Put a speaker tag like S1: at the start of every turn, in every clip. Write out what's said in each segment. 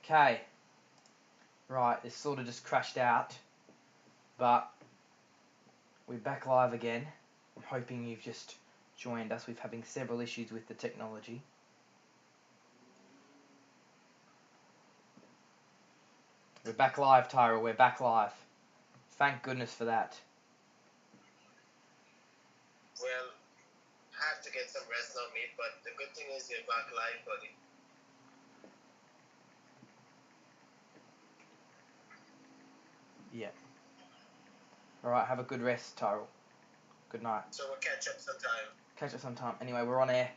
S1: Okay. Right, this sort of just crashed out, but we're back live again. I'm hoping you've just joined us. We're having several issues with the technology. We're back live, Tyrell. We're back live. Thank goodness for that.
S2: Well, I have to get some rest now, mate, but the good thing is you're back live, buddy.
S1: Yeah. Alright, have a good rest, Tyrell. Good night.
S2: So we'll catch up sometime.
S1: Catch us sometime. Anyway, we're on air.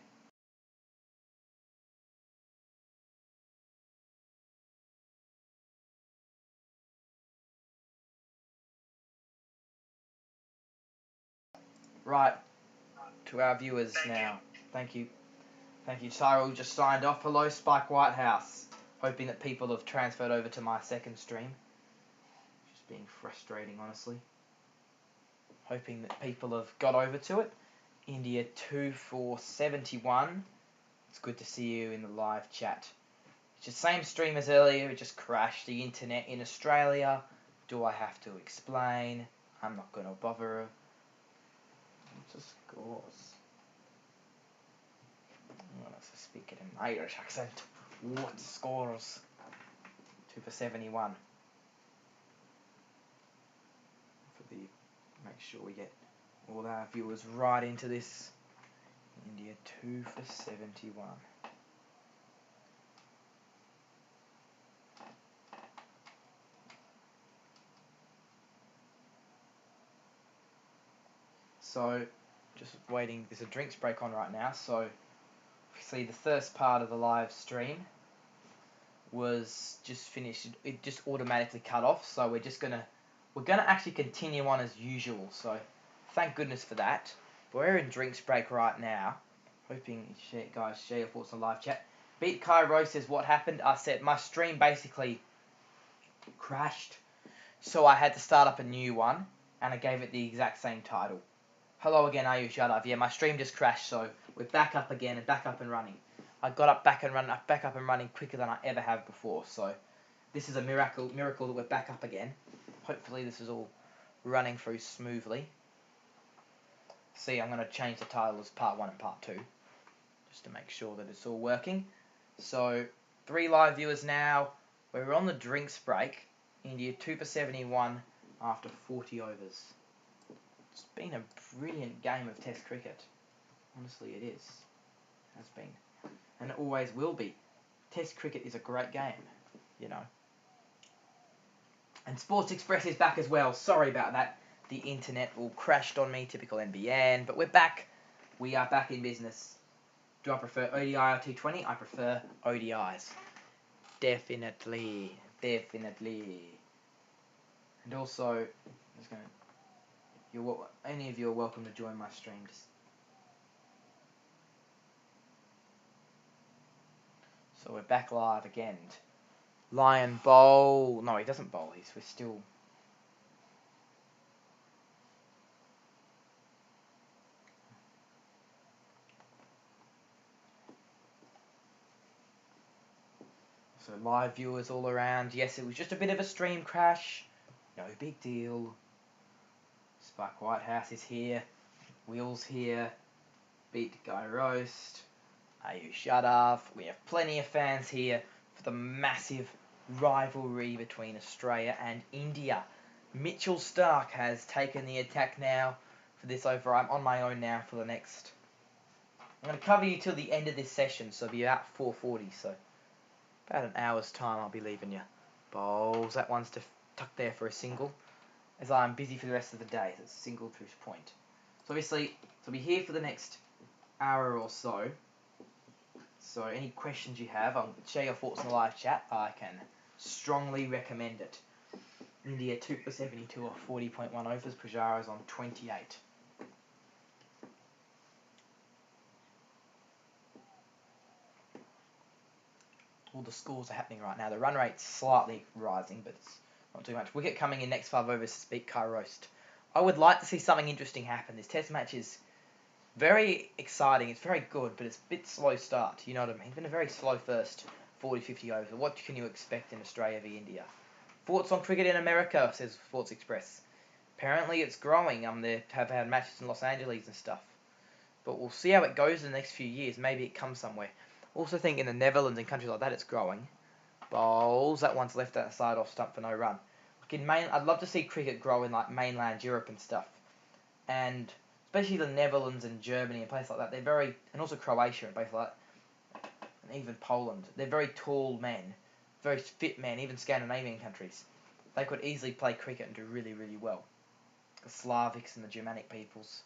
S1: Right, to our viewers now. Thank you. Thank you. Tyrell just signed off. Hello, Spike Whitehouse. Hoping that people have transferred over to my second stream. Just being frustrating, honestly. Hoping that people have got over to it. India 2471. It's good to see you in the live chat. It's the same stream as earlier. It just crashed. The internet in Australia. Do I have to explain? I'm not going to bother. What's the scores? Let's speak it in Irish accent. What scores? 2 for 71. Make sure we get all our viewers right into this. India 2 for 71. So, just waiting. There's a drinks break on right now. So, see, the first part of the live stream was just finished. It just automatically cut off. So we're gonna actually continue on as usual. So, thank goodness for that. But we're in drinks break right now. Hoping guys share your thoughts on live chat. Beat Cairo says what happened. I said my stream basically crashed, so I had to start up a new one, and I gave it the exact same title. Hello again, are you shut up? Yeah, my stream just crashed, so we're back up again and back up and running. I got back up and running quicker than I ever have before. So this is a miracle that we're back up again. Hopefully this is all running through smoothly. See, I'm going to change the title as part 1 and part 2, just to make sure that it's all working. So 3 live viewers now. We're on the drinks break. India 2 for 71 after 40 overs. It's been a brilliant game of Test cricket. Honestly, it is. Has been. And it always will be. Test cricket is a great game, you know. And Sports Express is back as well. Sorry about that. The internet all crashed on me, typical NBN. But we're back. We are back in business. Do I prefer ODI or T20? I prefer ODIs. Definitely. And also, any of you are welcome to join my stream. So we're back live again. Lion bowl. No, he doesn't bowl. We're still. So live viewers all around. Yes, it was just a bit of a stream crash. No big deal. Spike Whitehouse is here. Will's here. Beat Guy Roast. Are you shut up? We have plenty of fans here for the massive rivalry between Australia and India. Mitchell Starc has taken the attack now for this over. I'm on my own now for the next. I'm going to cover you till the end of this session, so I'll be out 4:40. So about an hour's time, I'll be leaving you. Bowls. That one's tucked there for a single, as I'm busy for the rest of the day. It's a single through point. So obviously, I'll be here for the next hour or so. So any questions you have, I'll share your thoughts in the live chat. I can strongly recommend it. India 2 for 72 or 40.1 overs. Pujara's on 28. All the scores are happening right now. The run rate's slightly rising, but it's not too much. Wicket coming in next 5 overs to beat Kai Roast. I would like to see something interesting happen. This test match is very exciting. It's very good, but it's a bit slow start. You know what I mean? It's been a very slow first 40, 50 overs. What can you expect in Australia v India? Thoughts on cricket in America, says Sports Express. Apparently it's growing. They have had matches in Los Angeles and stuff. But we'll see how it goes in the next few years. Maybe it comes somewhere. Also think in the Netherlands and countries like that it's growing. Bowls, that one's left outside off stump for no run. I'd love to see cricket grow in like mainland Europe and stuff. And especially the Netherlands and Germany and places like that. They're very, and also Croatia and places like that. And even Poland. They're very tall men. Very fit men, even Scandinavian countries. They could easily play cricket and do really, really well. The Slavics and the Germanic peoples.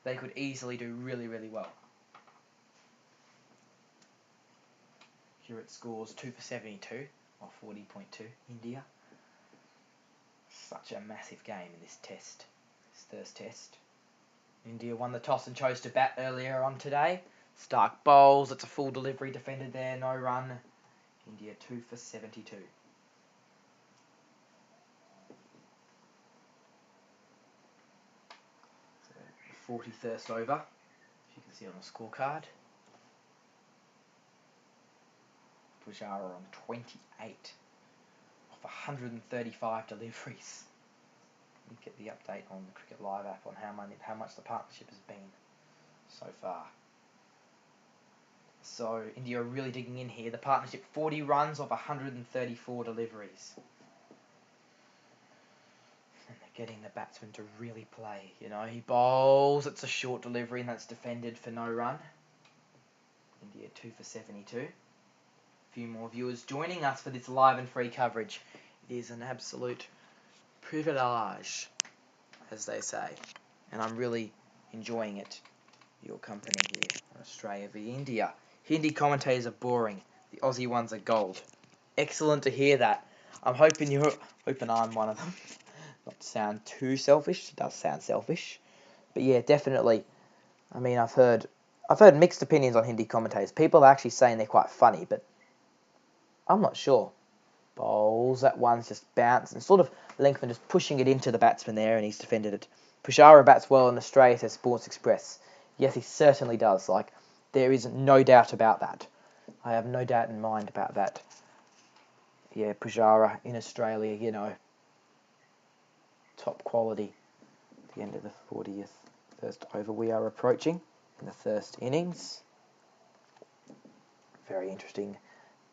S1: They could easily do really, really well. Here it scores 2 for 72, or 40.2, India. Such a massive game in this test, this first test. India won the toss and chose to bat earlier on today. Stark bowls, it's a full delivery, defended there, no run. India 2 for 72. So, 41st over, as you can see on the scorecard. Pujara on 28 off 135 deliveries. You get the update on the Cricket Live app on how much the partnership has been so far. So India are really digging in here. The partnership 40 runs off 134 deliveries. And they're getting the batsman to really play. You know, he bowls, it's a short delivery and that's defended for no run. India 2 for 72. A few more viewers joining us for this live and free coverage. It is an absolute privilege, as they say. And I'm really enjoying it. Your company here on Australia v India. Hindi commentators are boring. The Aussie ones are gold. Excellent to hear that. I'm hoping I'm one of them. Not to sound too selfish. It does sound selfish. But yeah, definitely. I mean, I've heard mixed opinions on Hindi commentators. People are actually saying they're quite funny, but I'm not sure. Bowls, that one's just bounced and sort of Lengthman just pushing it into the batsman there, and he's defended it. Pujara bats well in Australia, says Sports Express. Yes, he certainly does. Like, there is no doubt about that. I have no doubt in mind about that. Yeah, Pujara in Australia, you know, top quality. At the end of the 40th first over we are approaching in the first innings. Very interesting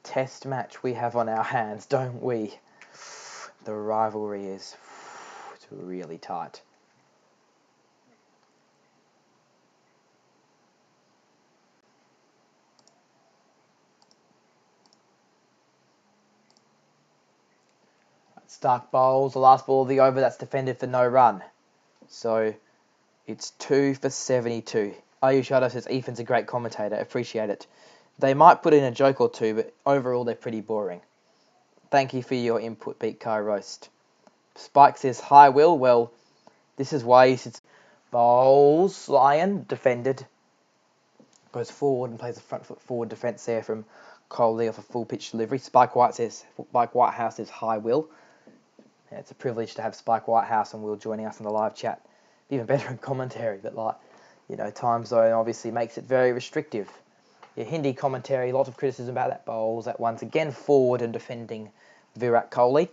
S1: test match we have on our hands, don't we? The rivalry is it's really tight. Stark bowls, the last ball of the over, that's defended for no run. So it's 2 for 72. Ayush Yadav says Ethan's a great commentator, appreciate it. They might put in a joke or two, but overall they're pretty boring. Thank you for your input, Beat Kai Roast. Spike says, hi Will, well, this is why he says bowls, Lion, defended. Goes forward and plays a front foot forward defence there from Coley off a full pitch delivery. Spike Whitehouse says, hi Will. Yeah, it's a privilege to have Spike Whitehouse and Will joining us in the live chat. Even better in commentary, but like, you know, time zone obviously makes it very restrictive. Yeah, Hindi commentary, lots of criticism about that bowls. That once again forward and defending Virat Kohli.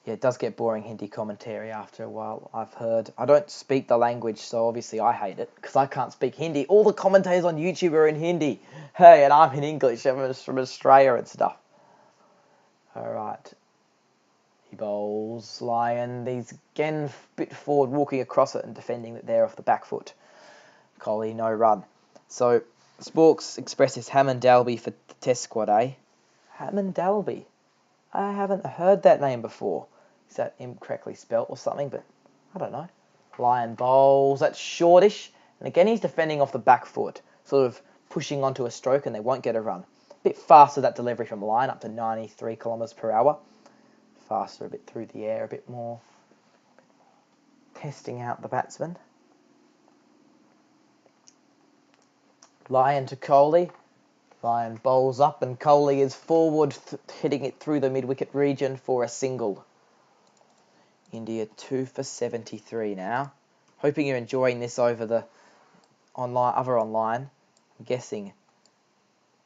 S1: Yeah, it does get boring Hindi commentary after a while, I've heard. I don't speak the language, so obviously I hate it, because I can't speak Hindi. All the commentators on YouTube are in Hindi. Hey, and I'm in English. I'm from Australia and stuff. Alright. He bowls, Lion. He's again a bit forward, walking across it and defending it there off the back foot. Kohli, no run. So, Sports Express is Hammond Dalby for the test squad, eh? Hammond Dalby? I haven't heard that name before. Is that incorrectly spelt or something? But I don't know. Lion bowls. That's shortish. And again, he's defending off the back foot. Sort of pushing onto a stroke and they won't get a run. A bit faster that delivery from Lion, up to 93 kilometres per hour. Faster, a bit through the air, a bit more. Testing out the batsman. Lion to Kohli. Lion bowls up and Kohli is forward, hitting it through the mid-wicket region for a single. India 2 for 73 now. Hoping you're enjoying this over the online. I'm guessing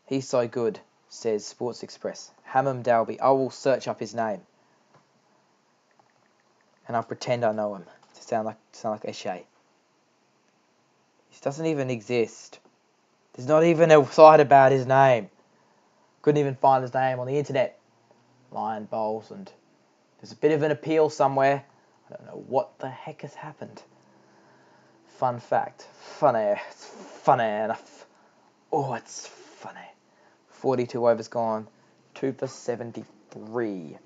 S1: he's so good. says Sports Express. Hammam Dalby. I will search up his name. And I'll pretend I know him. To sound like O'Shea. He doesn't even exist. There's not even a site about his name. Couldn't even find his name on the internet. Lion bowls, and there's a bit of an appeal somewhere. I don't know what the heck has happened. Fun fact. Funny. It's funny enough. Oh, it's funny. 42 overs gone. 2 for 73.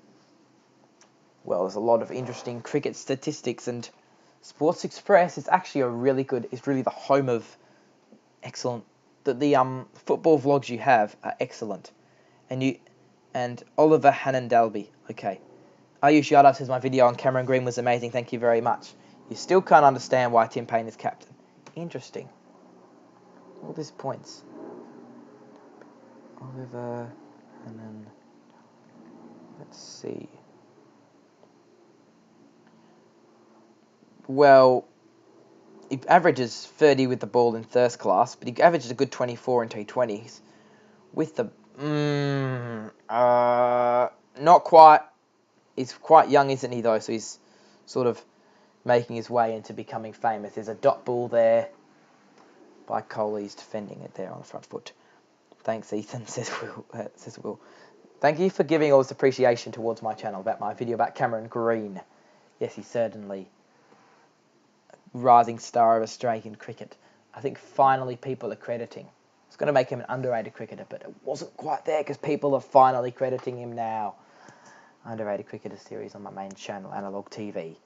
S1: Well, there's a lot of interesting cricket statistics, and Sports Express is actually it's really the home of excellent. The football vlogs you have are excellent. And Oliver Hannon Dalby. Okay. Are you shut up? Says my video on Cameron Green was amazing. Thank you very much. You still can't understand why Tim Paine is captain. Interesting. All these points. Oliver Hannon. Let's see. Well, he averages 30 with the ball in first class, but he averages a good 24 in T20s. With the not quite. He's quite young, isn't he, though? So he's sort of making his way into becoming famous. There's a dot ball there by Kohli. He's defending it there on the front foot. Thanks, Ethan, says Will. Thank you for giving all this appreciation towards my channel about my video about Cameron Green. Yes, he's certainly a rising star of Australian cricket. I think finally people are crediting. It's going to make him an underrated cricketer, but it wasn't quite there because people are finally crediting him now. Underrated Cricketer series on my main channel, Analog TV.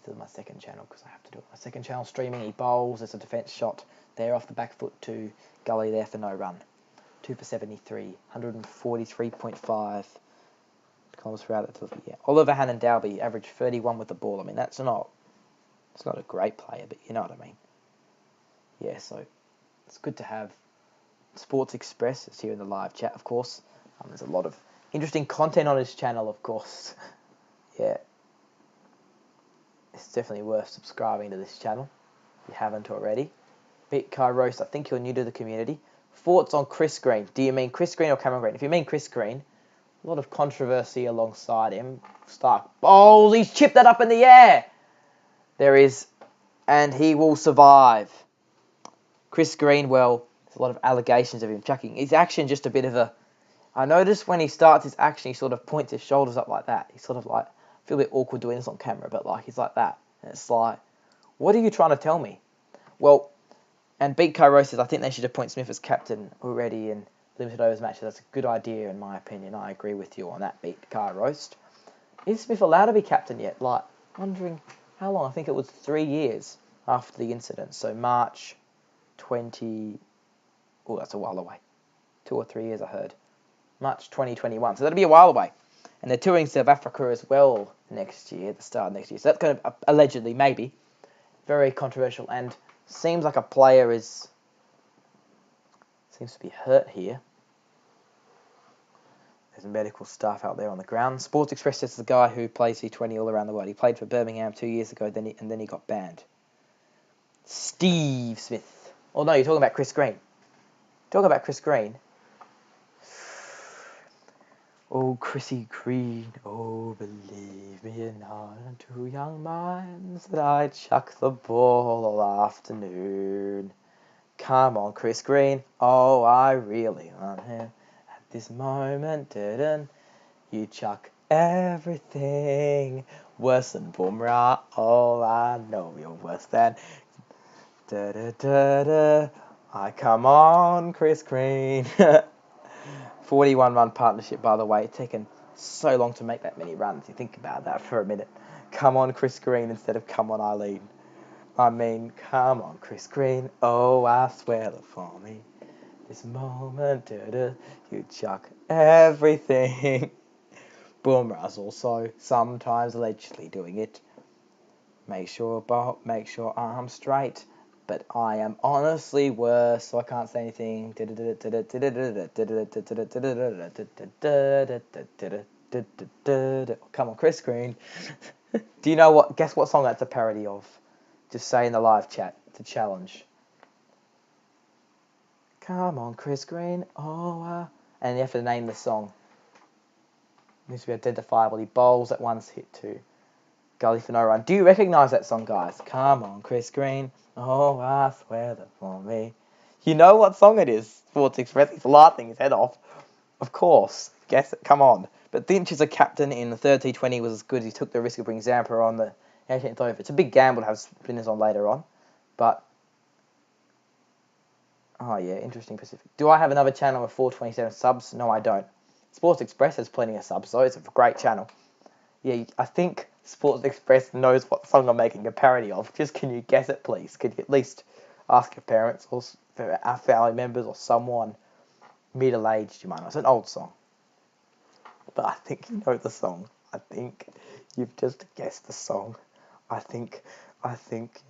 S1: This is my second channel because I have to do it. My second channel streaming. He bowls. There's a defence shot there off the back foot to gully there for no run. 2 for 73, 143.5 kilometres per hour. Yeah. Oliver Hannon Dalby averaged 31 with the ball. I mean, it's not a great player, but you know what I mean. Yeah, so it's good to have Sports Express. It's here in the live chat, of course. There's a lot of interesting content on his channel, of course. Yeah. It's definitely worth subscribing to this channel if you haven't already. Beat Kai Roast, I think you're new to the community. Thoughts on Chris Green? Do you mean Chris Green or Cameron Green? If you mean Chris Green, a lot of controversy alongside him. Stark bowls, he's chipped that up in the air. There is, and he will survive. Chris Green, well, there's a lot of allegations of him chucking. His action just a bit of a... I notice when he starts his action, he sort of points his shoulders up like that. He's sort of like, I feel a bit awkward doing this on camera, but like he's like that. And it's like, what are you trying to tell me? Well, and Beat Cairo says, I think they should appoint Smith as captain already in limited overs matches. That's a good idea in my opinion. I agree with you on that, Beat Cairo. Is Smith allowed to be captain yet? Like, wondering how long. I think it was 3 years after the incident. So March 20... Oh, that's a while away. 2 or 3 years, I heard. March 2021. So that'll be a while away. And they're touring South Africa as well next year, at the start of next year. So that's kind of, allegedly, maybe, very controversial. And seems like a player seems to be hurt here. There's medical staff out there on the ground. Sports Express says the guy who plays T20 all around the world. He played for Birmingham 2 years ago, and then he got banned. Steve Smith. Oh, no, you're talking about Chris Green. Talk about Chris Green. Oh, Chrissy Green, oh, believe me not, to young minds that I chuck the ball all afternoon. Come on, Chris Green, oh, I really want him. At this moment, didn't you chuck everything? Worse than Bumrah, oh, I know you're worse than... Da-da-da-da, I come on, Chris Green. 41-run partnership, by the way. It's taken so long to make that many runs. You think about that for a minute. Come on, Chris Green, instead of come on, Eileen. I mean, come on, Chris Green. Oh, I swear that for me, this moment, you chuck everything. Boomerang's also sometimes allegedly doing it. Make sure arm straight. But I am honestly worse, so I can't say anything. Come on, Chris Green. Do you know what? Guess what song that's a parody of? Just say in the live chat. It's a challenge. Come on, Chris Green. Oh, and you have to name the song. It needs to be identifiable. He bowls at one's hit two. Gully for no run. Do you recognise that song, guys? Come on, Chris Green. Oh, I swear that for me. You know what song it is, Sports Express. He's laughing his head off. Of course. Guess it. Come on. But Lynch as a captain in the third T20 was as good as he took the risk of bringing Zampa on the 18th over. It's a big gamble to have spinners on later on. But, oh yeah, interesting Pacific. Do I have another channel with 427 subs? No, I don't. Sports Express has plenty of subs, so it's a great channel. Yeah, I think Sports Express knows what song I'm making a parody of. Just can you guess it, please? Could you at least ask your parents or our family members or someone middle-aged? You might know. It's an old song. But I think you know the song. I think you've just guessed the song. I think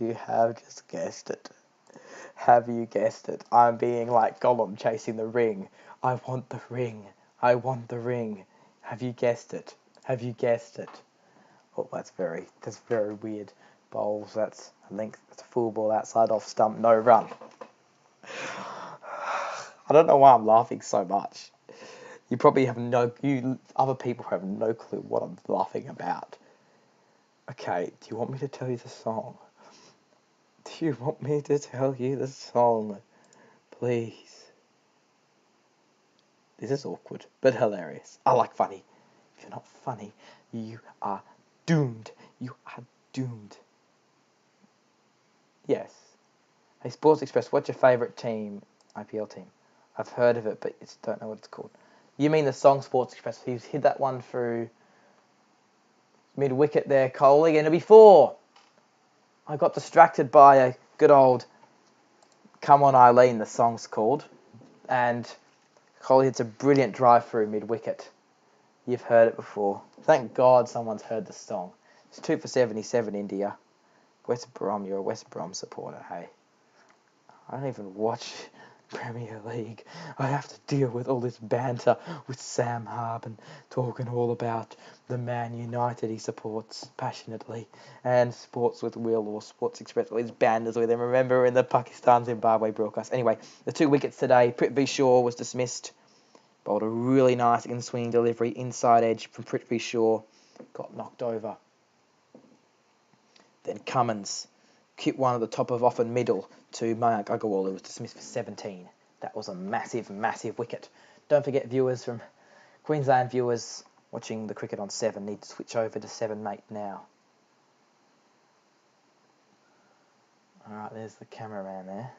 S1: you have just guessed it. Have you guessed it? I'm being like Gollum chasing the ring. I want the ring. I want the ring. Have you guessed it? Have you guessed it? Oh, that's very weird. Bowls, that's a length, that's a full ball outside off stump, no run. I don't know why I'm laughing so much. You probably have other people have no clue what I'm laughing about. Okay, do you want me to tell you the song? Do you want me to tell you the song? Please. This is awkward, but hilarious. I like funny. If you're not funny, you are doomed. You are doomed. Yes. Hey, Sports Express, what's your favourite team, IPL team? I've heard of it, but I don't know what it's called. You mean the song Sports Express? He's hit that one through mid-wicket there, Coley, and it'll be 4. I got distracted by a good old Come On Eileen, the song's called. And Coley hits a brilliant drive through mid-wicket. You've heard it before. Thank God someone's heard the song. It's 2 for 77, India. West Brom, you're a West Brom supporter, hey. I don't even watch Premier League. I have to deal with all this banter with Sam Harben talking all about the Man United he supports passionately and Sports with Will or Sports Express, all his banders with him. Remember in the Pakistan-Zimbabwe broadcast. Anyway, the 2 wickets today. Prithvi Shaw was dismissed. Bowled a really nice in-swing delivery, inside edge from Prithvi Shaw. Got knocked over. Then Cummins hit one at the top of off and middle to Mayank Agarwal, who was dismissed for 17. That was a massive, massive wicket. Don't forget, viewers from Queensland viewers watching the cricket on 7 need to switch over to 7 mate now. Alright, there's the cameraman there.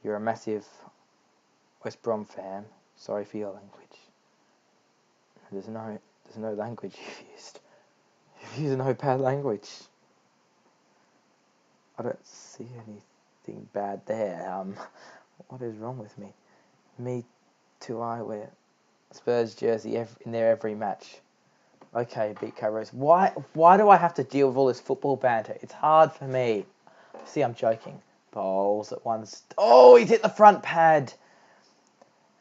S1: You're a massive West Brom fan. Sorry for your language. There's no language you've used. You've used no bad language. I don't see anything bad there. What is wrong with me? Me too, I wear Spurs jersey in there every match. Okay, Beat Rose. Why do I have to deal with all this football banter? It's hard for me. See, I'm joking. Bowls at once. Oh, he's hit the front pad.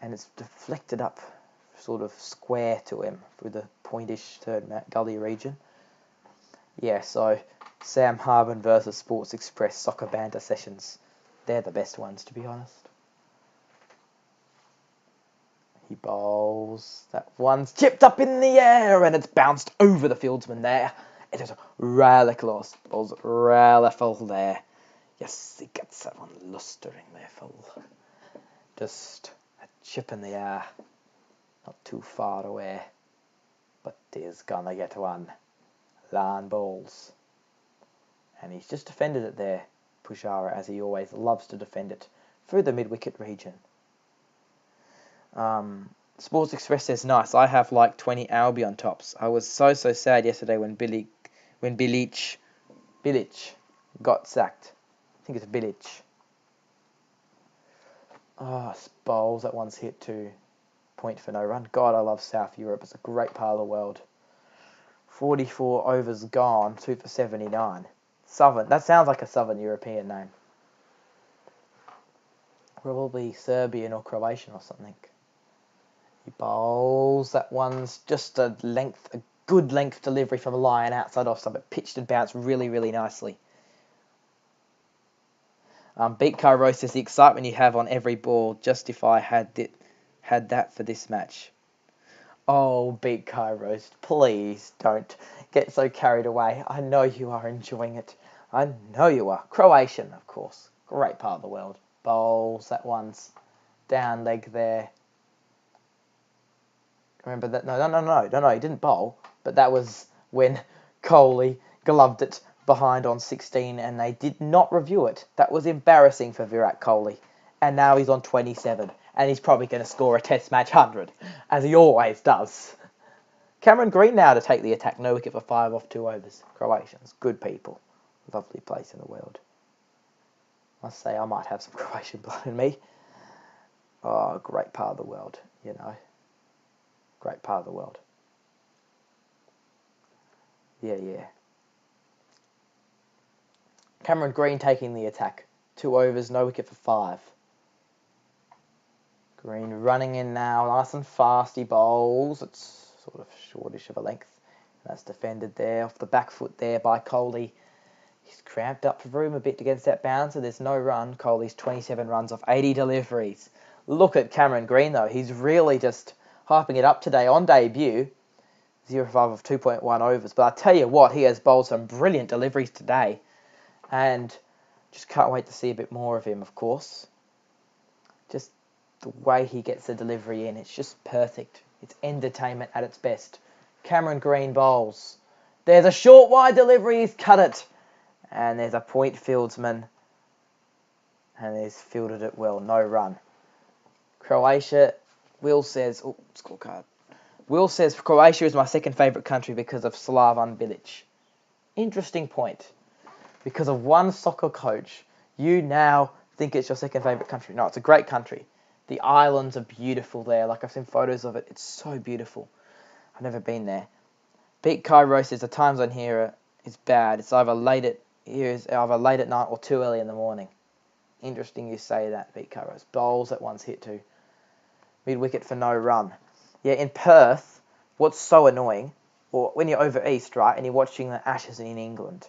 S1: And it's deflected up sort of square to him through the pointish third gully region. Yeah, so Sam Harben versus Sports Express soccer banter sessions. They're the best ones, to be honest. He bowls. That one's chipped up in the air and it's bounced over the fieldsman there. It is really close. Bowls really full there. Yes, he gets that one lustering there full. Just a chip in the air. Not too far away. But he's gonna get one. Line balls. And he's just defended it there, Pujara, as he always loves to defend it, through the mid-wicket region. Sports Express says, nice, I have like 20 Albion tops. I was so sad yesterday when Bilic got sacked. I think it's Bilic. Bowls, that one's hit to point for no run. God, I love South Europe. It's a great part of the world. 44 overs gone, 2 for 79. Southern. That sounds like a Southern European name. Probably Serbian or Croatian or something. He bowls. That one's just a good length delivery from a line outside off stump. It pitched and bounced really, really nicely. Beat Car Roast says the excitement you have on every ball. Just if I had it had that for this match. Oh, beat Kairos. Please don't get so carried away. I know you are enjoying it. I know you are. Croatian, of course. Great part of the world. Bowls that one's down leg there. Remember that? No, he didn't bowl. But that was when Kohli gloved it behind on 16 and they did not review it. That was embarrassing for Virat Kohli. And now he's on 27. And he's probably going to score a test match 100, as he always does. Cameron Green now to take the attack. No wicket for 5 off 2 overs. Croatians, good people. Lovely place in the world. I must say, I might have some Croatian blood in me. Oh, great part of the world, you know. Great part of the world. Yeah. Cameron Green taking the attack. 2 overs, no wicket for 5. Green running in now, nice and fast. He bowls. It's sort of shortish of a length. That's defended there off the back foot there by Kohli. He's cramped up for room a bit against that bouncer. There's no run. Kohli's 27 runs off 80 deliveries. Look at Cameron Green though. He's really just hyping it up today on debut. 0 for 5 of 2.1 overs. But I tell you what, he has bowled some brilliant deliveries today. And just can't wait to see a bit more of him, of course. Just the way he gets the delivery in, it's just perfect. It's entertainment at its best. Cameron Green bowls. There's a short wide delivery, he's cut it. And there's a point fieldsman. And he's fielded it well, no run. Croatia, Will says, scorecard. Will says Croatia is my second favourite country because of Slavan Bilic. Interesting point. Because of one soccer coach, you now think it's your second favourite country. No, it's a great country. The islands are beautiful there. Like, I've seen photos of it. It's so beautiful. I've never been there. Beat Kairos says the time zone here is bad. It's either late at night or too early in the morning. Interesting you say that, Beat Kairos. Bowls at one's hit to. Mid-wicket for no run. Yeah, in Perth, what's so annoying, or when you're over east, right, and you're watching the Ashes in England.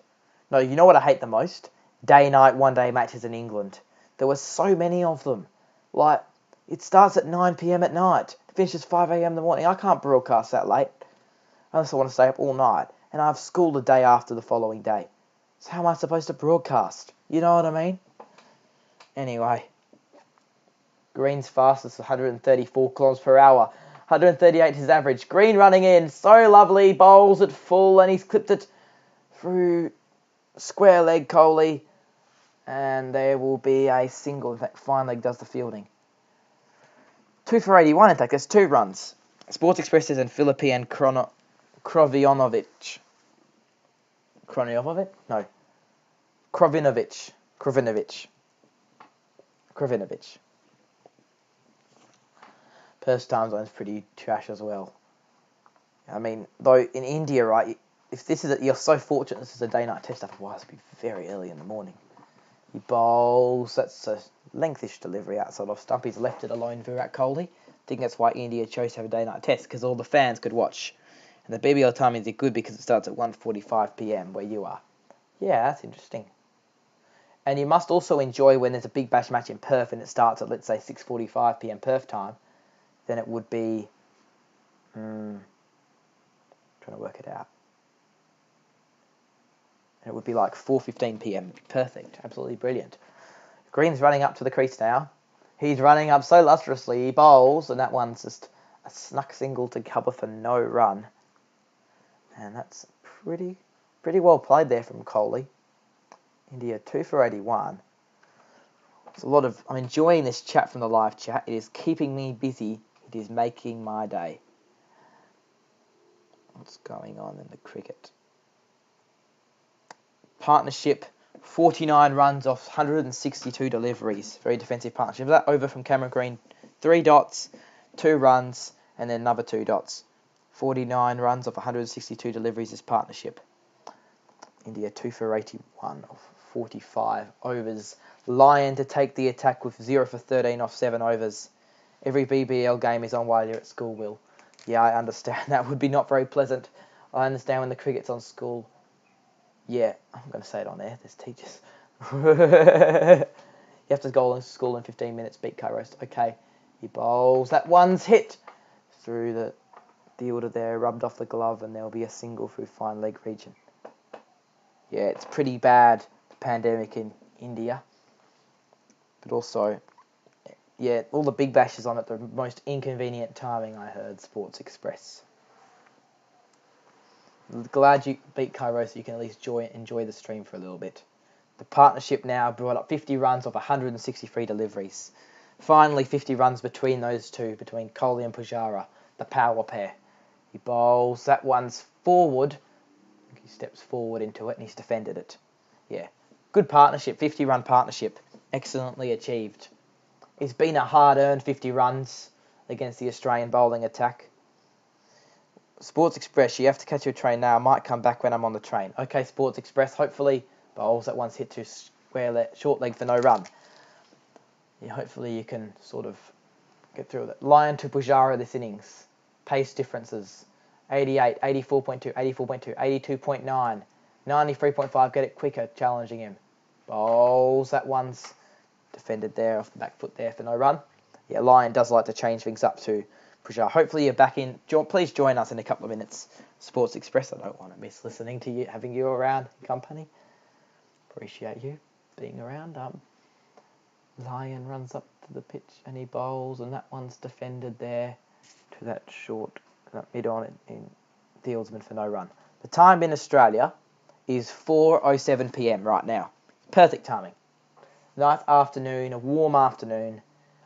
S1: No, you know what I hate the most? Day-night, one-day matches in England. There were so many of them. Like, it starts at 9 p.m. at night. It finishes 5 a.m. in the morning. I can't broadcast that late. Unless I want to stay up all night. And I have school the day after the following day. So how am I supposed to broadcast? You know what I mean? Anyway. Green's fastest 134 kilometers per hour. 138 his average. Green running in. So lovely. Bowls it full. And he's clipped it through square leg Kohli. And there will be a single. In fact, fine leg does the fielding. 2 for 81, in fact. There's 2 runs. Sports Express says in Philippi and Krovinovic. Krovinovic? No. Krovinovic. Perth's time zone's pretty trash as well. I mean, though in India, right, if you're so fortunate this is a day-night test, otherwise it'd be very early in the morning. He bowls, that's a lengthish delivery outside off stump. He's left it alone, Virat Kohli. I think that's why India chose to have a day-night test, because all the fans could watch. And the BBL timing is good because it starts at 1:45 p.m. where you are. Yeah, that's interesting. And you must also enjoy when there's a big bash match in Perth and it starts at, let's say, 6:45 p.m. Perth time. Then it would be... trying to work it out. And it would be like 4:15 p.m. Perfect. Absolutely brilliant. Green's running up to the crease now. He's running up so lustrously. He bowls, and that one's just a snuck single to cover for no run. And that's pretty well played there from Kohli. India 2 for 81. It's a lot of... I'm enjoying this chat from the live chat. It is keeping me busy. It is making my day. What's going on in the cricket? Partnership, 49 runs off 162 deliveries. Very defensive partnership. That over from Cameron Green. 3 dots, 2 runs, and then another 2 dots. 49 runs off 162 deliveries is partnership. India 2 for 81 off 45 overs. Lyon to take the attack with 0 for 13 off 7 overs. Every BBL game is on while you're at school, Will. Yeah, I understand. That would be not very pleasant. I understand when the cricket's on school. Yeah, I'm going to say it on air. There's teachers. You have to go to school in 15 minutes, beat Kairos. Okay. He bowls. That one's hit through the fielder there, rubbed off the glove, and there'll be a single through fine leg region. Yeah, it's pretty bad, the pandemic in India. But also, yeah, all the big bashes on at the most inconvenient timing, I heard, Sports Express. Glad you beat Cairo so you can at least enjoy the stream for a little bit. The partnership now brought up 50 runs off 163 deliveries. Finally, 50 runs between those two, between Kohli and Pujara, the power pair. He bowls. That one's forward. He steps forward into it and he's defended it. Yeah, good partnership, 50-run partnership. Excellently achieved. It's been a hard-earned 50 runs against the Australian bowling attack. Sports Express, you have to catch your train now. I might come back when I'm on the train. Okay, Sports Express, hopefully bowls that one's hit to short leg for no run. Yeah, hopefully you can sort of get through it. Lyon to Pujara this innings. Pace differences. 88, 84.2, 84.2, 82.9, 93.5. Get it quicker, challenging him. Bowls. That one's defended there off the back foot there for no run. Yeah, Lyon does like to change things up to Pujara. Hopefully you're back in. Please join us in a couple of minutes. Sports Express. I don't want to miss listening to you, having you around in company. Appreciate you being around. Lyon runs up to the pitch and he bowls, and that one's defended there to that short, that mid-on in fieldsman for no run. The time in Australia is 4:07 p.m. right now. Perfect timing. Nice afternoon, a warm afternoon,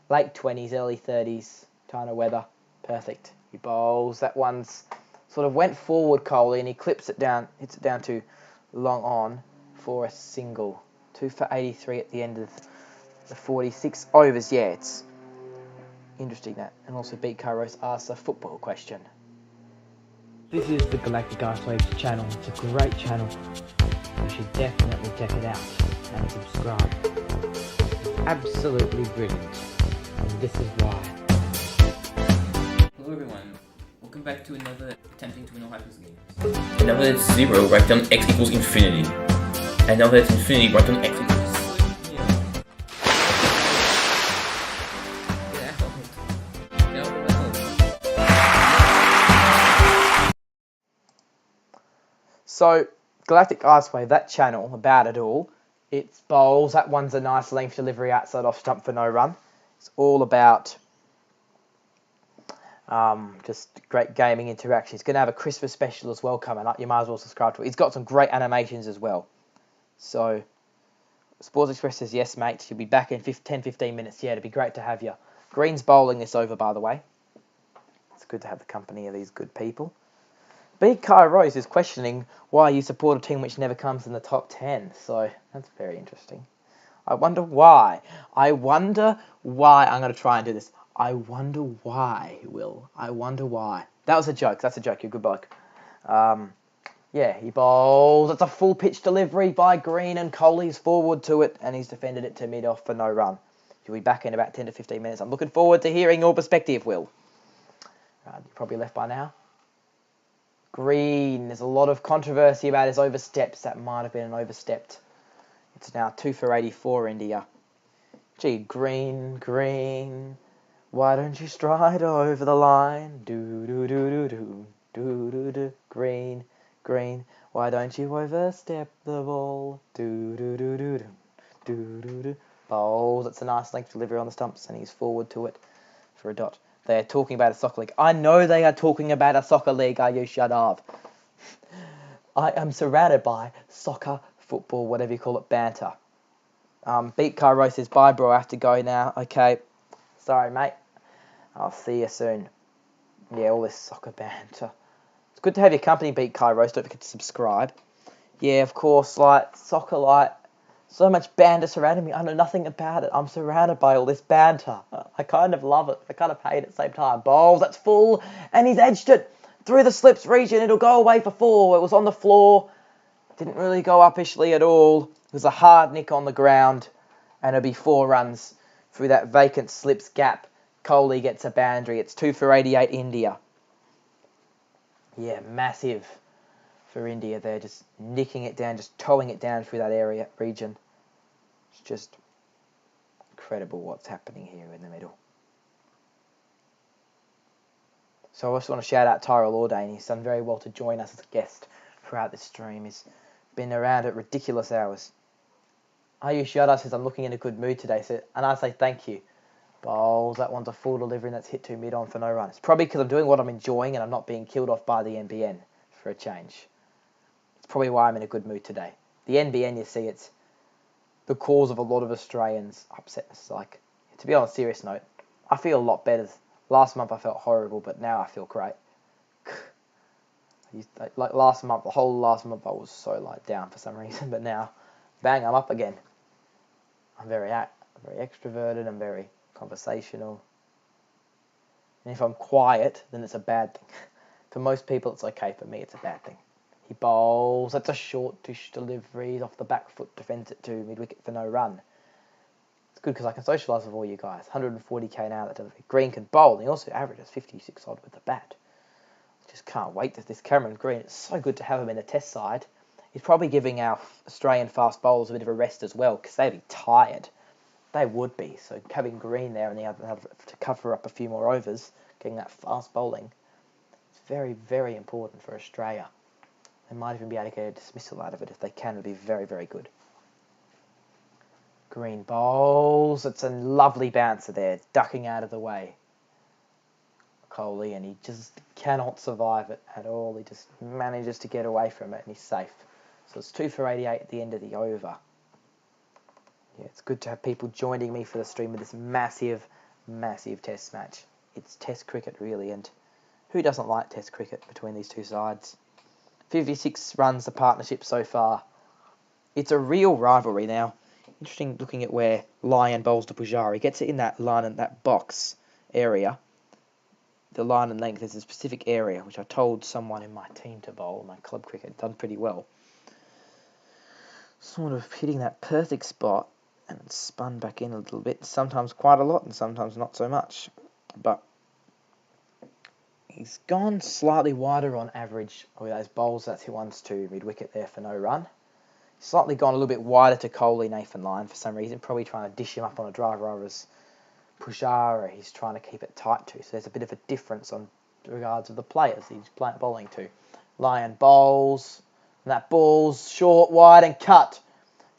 S1: late 20s, early 30s kind of weather. Perfect. He bowls. That one's sort of went forward, Kohli, and he clips it down, hits it down to long on for a single. 2 for 83 at the end of the 46 overs. Yeah, it's interesting that. And also Beat Kairos asks a football question. This is the Galactic Ice Waves channel. It's a great channel. You should definitely check it out and subscribe. It's absolutely brilliant. And this is why.
S3: Hello everyone, welcome back to another attempting to win all Hypers games. And now that it's 0, write down x equals infinity. And now that it's infinity, write down x equals 0.
S1: So, Galactic Ice Wave, that channel, about it all, it's bowls. That one's a nice length delivery outside off stump for no run. It's all about just great gaming interaction. He's going to have a Christmas special as well coming up. You might as well subscribe to it. He's got some great animations as well. So, Sports Express says, yes, mate. You'll be back in 10-15 minutes. Yeah, it'd be great to have you. Green's bowling this over, by the way. It's good to have the company of these good people. B. Kai Rose is questioning why you support a team which never comes in the top 10. So, that's very interesting. I wonder why. I'm going to try and do this. I wonder why, Will. I wonder why. That was a joke. That's a joke. You're a good bloke. Yeah, he bowls. It's a full pitch delivery by Green, and Kohli's forward to it, and he's defended it to mid-off for no run. He'll be back in about 10 to 15 minutes. I'm looking forward to hearing your perspective, Will. You're probably left by now. Green. There's a lot of controversy about his oversteps. That might have been an overstepped. It's now 2 for 84, India. Gee, Green. Why don't you stride over the line? Do. Green. Why don't you overstep the ball? Do. Bowls. It's a nice length delivery on the stumps, and he's forward to it for a dot. They're talking about a soccer league. I know they are talking about a soccer league. Are you shut up? I am surrounded by soccer, football, whatever you call it, banter. Beat Cairo says, bye, bro. I have to go now. Okay. Sorry, mate. I'll see you soon. Yeah, all this soccer banter. It's good to have your company, Beat Cairo. Don't forget to subscribe. Yeah, of course, like, soccer, like, so much banter surrounding me. I know nothing about it. I'm surrounded by all this banter. I kind of love it. I kind of hate it at the same time. Bowls, that's full. And he's edged it through the slips region. It'll go away for 4. It was on the floor. Didn't really go upishly at all. It was a hard nick on the ground. And it'll be 4 runs through that vacant slips gap. Kohli gets a boundary. It's 2 for 88, India. Yeah, massive for India. They're just nicking it down, just towing it down through that area, region. It's just incredible what's happening here in the middle. So I just want to shout out Tyrell Ordain. He's done very well to join us as a guest throughout this stream. He's been around at ridiculous hours. Ayush Yadav says, I'm looking in a good mood today. So, and I say thank you. Bowls, that one's a full delivery and that's hit to mid on for no run. It's probably because I'm doing what I'm enjoying and I'm not being killed off by the NBN for a change. It's probably why I'm in a good mood today. The NBN, you see, it's the cause of a lot of Australians' upsetness. Like, to be on a serious note, I feel a lot better. Last month I felt horrible, but now I feel great. Like last month, the whole last month I was so like down for some reason, but now, bang, I'm up again. I'm very extroverted. I'm very conversational. And if I'm quiet, then it's a bad thing. For most people, it's okay. For me, it's a bad thing. He bowls. That's a short dish delivery. Off the back foot, defends it to mid-wicket for no run. It's good because I can socialise with all you guys. 140k now that delivery. Green can bowl. And he also averages 56 odd with the bat. Just can't wait that this Cameron Green. It's so good to have him in the test side. He's probably giving our Australian fast bowlers a bit of a rest as well because they'd be tired. They would be. So having Green there and the other to cover up a few more overs, getting that fast bowling, it's very, very important for Australia. They might even be able to get a dismissal out of it if they can. It'd be very, very good. Green bowls. It's a lovely bouncer there, ducking out of the way. Kohli, and he just cannot survive it at all. He just manages to get away from it and he's safe. So it's 2 for 88 at the end of the over. Yeah, it's good to have people joining me for the stream with this massive, massive test match. It's test cricket really, and who doesn't like test cricket between these two sides? 56 runs the partnership so far. It's a real rivalry now. Interesting looking at where Lyon bowls to Pujara. He gets it in that line and that box area. The line and length is a specific area, which I told someone in my team to bowl, my club cricket, done pretty well. Sort of hitting that perfect spot and it's spun back in a little bit, sometimes quite a lot and sometimes not so much. But he's gone slightly wider on average with those bowls. That's who wants to mid-wicket there for no run. He's slightly gone a little bit wider to Kohli, Nathan Lyon for some reason, probably trying to dish him up on a driver over as Pujara, he's trying to keep it tight to. So there's a bit of a difference on regards of the players he's bowling to. Lyon bowls, and that ball's short, wide and cut.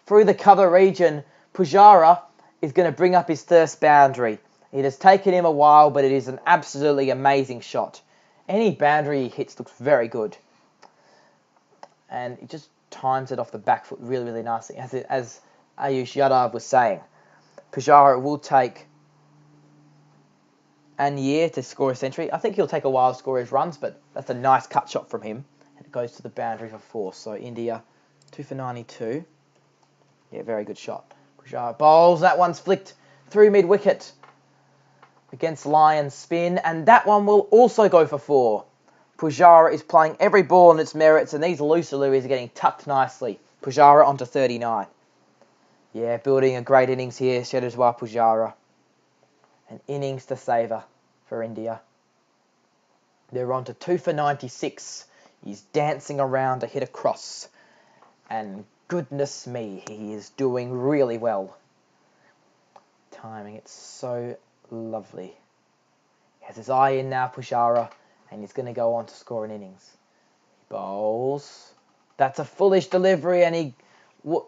S1: Through the cover region, Pujara is going to bring up his first boundary. It has taken him a while, but it is an absolutely amazing shot. Any boundary he hits looks very good. And he just times it off the back foot really, really nicely. As Ayush Yadav was saying, Pujara will take a year to score a century. I think he'll take a while to score his runs, but that's a nice cut shot from him. And it goes to the boundary for 4. So India, 2 for 92. Yeah, very good shot. Pujara bowls. That one's flicked through mid-wicket against Lyon's spin. And that one will also go for 4. Pujara is playing every ball on its merits, and these loose deliveries are getting tucked nicely. Pujara onto 39. Yeah, building a great innings here, Shedajwar Pujara. An innings to savour for India. They're on to 2 for 96. He's dancing around to hit a cross. And goodness me, he is doing really well. Timing, it's so lovely. He has his eye in now, Pujara, and he's going to go on to score an innings. He bowls. That's a foolish delivery, and he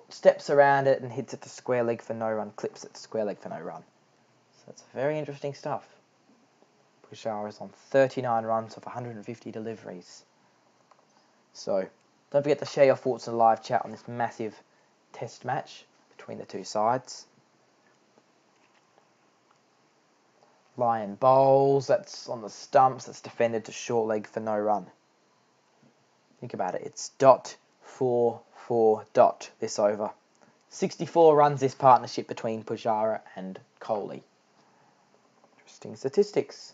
S1: steps around it and hits it to square leg for no run, clips it to square leg for no run. That's very interesting stuff. Pujara is on 39 runs of 150 deliveries. So, don't forget to share your thoughts in the live chat on this massive test match between the two sides. Lyon bowls, that's on the stumps, that's defended to short leg for no run. Think about it, it's .44 this over. 64 runs this partnership between Pujara and Kohli. Interesting statistics.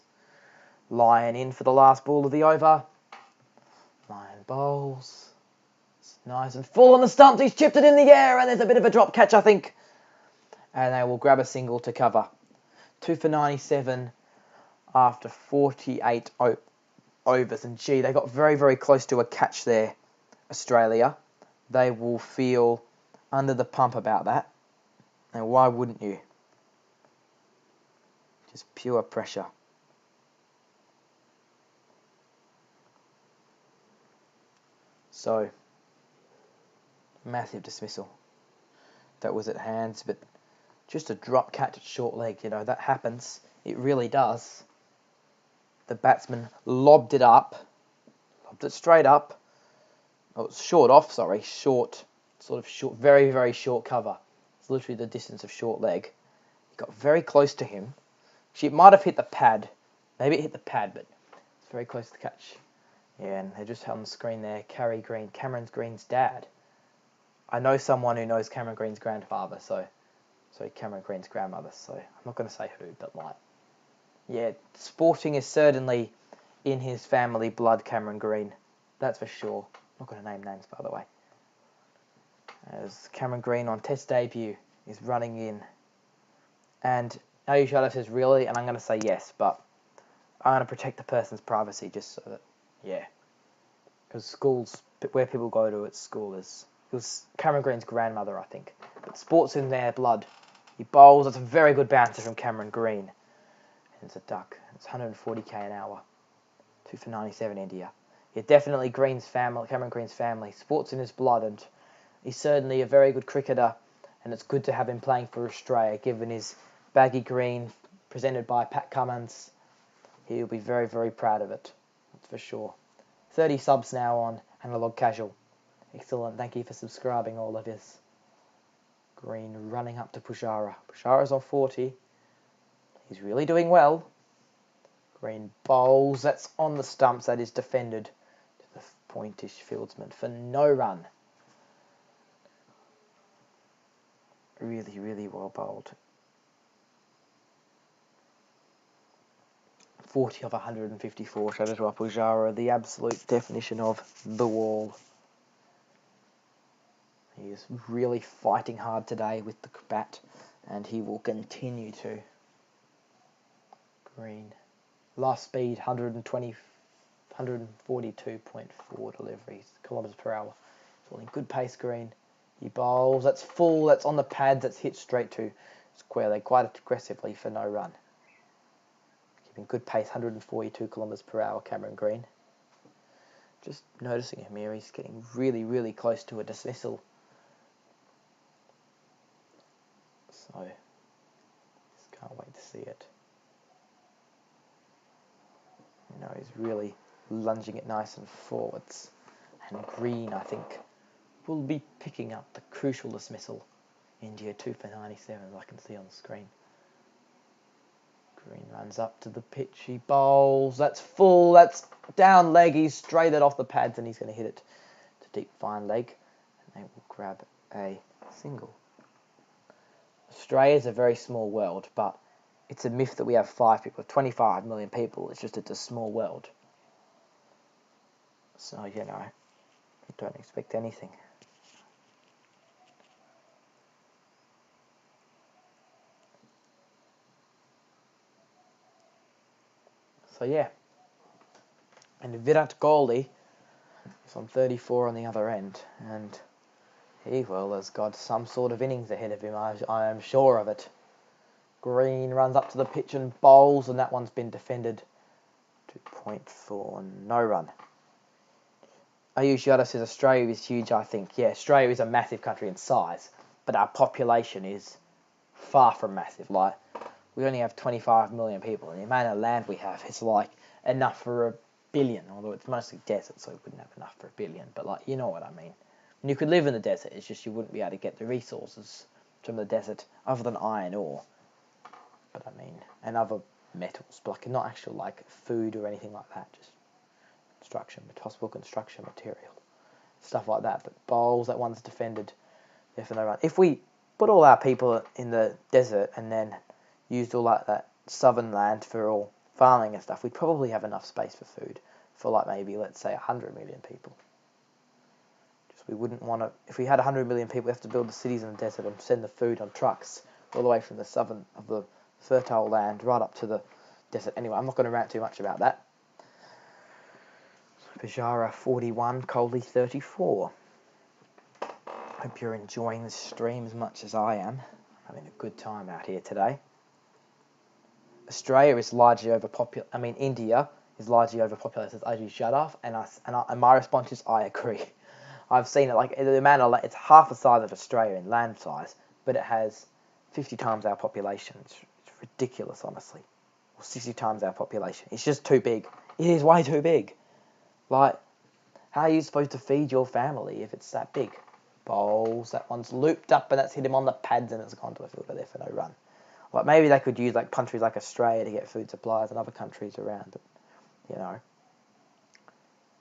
S1: Lyon in for the last ball of the over. Lyon bowls. It's nice and full on the stumps. He's chipped it in the air and there's a bit of a drop catch, I think. And they will grab a single to cover. 2 for 97 after 48 overs. And gee, they got very, very close to a catch there, Australia. They will feel under the pump about that. And why wouldn't you? Just pure pressure. So, massive dismissal that was at hands, but just a drop catch at short leg, that happens. It really does. The batsman lobbed it straight up. Oh, it's short, very, very short cover. It's literally the distance of short leg. It got very close to him. It might have hit the pad. Maybe it hit the pad, but it's very close to the catch. Yeah, and they just had on the screen there, Cameron Green's dad. I know someone who knows Cameron Green's grandfather, so Cameron Green's grandmother, so I'm not going to say who, but yeah, sporting is certainly in his family blood, Cameron Green. That's for sure. I'm not going to name names, by the way. As Cameron Green on Test debut is running in. And Ayush Yadav says, really? And I'm going to say yes, but I'm going to protect the person's privacy just so that, yeah. Because schools, where people go to at school it was Cameron Green's grandmother, I think. But sport's in their blood. He bowls. It's a very good bouncer from Cameron Green. And it's a duck. It's 140k an hour. 2 for 97 India. Yeah, definitely Cameron Green's family. Sport's in his blood, and he's certainly a very good cricketer, and it's good to have him playing for Australia, given his baggy green, presented by Pat Cummins. He'll be very, very proud of it. That's for sure. 30 subs now on Analog Casual. Excellent. Thank you for subscribing, all of us. Green running up to Pujara. Pujara's on 40. He's really doing well. Green bowls. That's on the stumps. That is defended to the pointish fieldsman for no run. Really, really well bowled. 40 of 154 Chatterjee Pujara, the absolute definition of the wall. He is really fighting hard today with the bat, and he will continue to. Green. Last speed, 142.4 deliveries, kilometres per hour. Falling good pace, Green. He bowls, that's full, that's on the pads, that's hit straight to square leg, quite aggressively for no run. Keeping good pace, 142 kilometres per hour, Cameron Green. Just noticing him here, he's getting really, really close to a dismissal. So, just can't wait to see it. He's really lunging it nice and forwards. And Green, I think, will be picking up the crucial dismissal. India 2 for 97, as I can see on the screen. Green runs up to the pitch, he bowls, that's full, that's down leg, he's straight it off the pads and he's going to hit it to deep fine leg. And they will grab a single. Australia's a very small world, but it's a myth that we have 5 people. 25 million people, it's a small world. So, you don't expect anything. So, yeah. And Virat Kohli is on 34 on the other end. And he, has got some sort of innings ahead of him. I am sure of it. Green runs up to the pitch and bowls, and that one's been defended. 2.4, no run. Ayush Yadav says Australia is huge, I think. Yeah, Australia is a massive country in size, but our population is far from massive. We only have 25 million people, and the amount of land we have is enough for a billion, although it's mostly desert, so we wouldn't have enough for a billion, but you know what I mean. And you could live in the desert, it's just you wouldn't be able to get the resources from the desert other than iron ore. But and other metals, but not actual food or anything like that, just possible construction material, stuff like that. But bowls, that one's defended, definitely run. If we put all our people in the desert and then used all that southern land for all farming and stuff, we'd probably have enough space for food for maybe, let's say, 100 million people. We wouldn't want to, if we had 100 million people, we have to build the cities in the desert and send the food on trucks all the way from the southern of the fertile land right up to the desert. Anyway, I'm not going to rant too much about that. Pujara 41, Kohli 34. Hope you're enjoying this stream as much as I am. Having a good time out here today. Australia is largely overpopulated. India is largely overpopulated, as Ayush Yadav, and my response is I agree. I've seen it, like, the amount of, it's half the size of Australia in land size, but it has 50 times our population. It's ridiculous, honestly. Or 60 times our population. It's just too big. It is way too big. Like, how are you supposed to feed your family if it's that big? Bowls, that one's looped up and that's hit him on the pads and it's gone to a fielder there for no run. Like, maybe they could use, like, countries like Australia to get food supplies and other countries around, but, you know.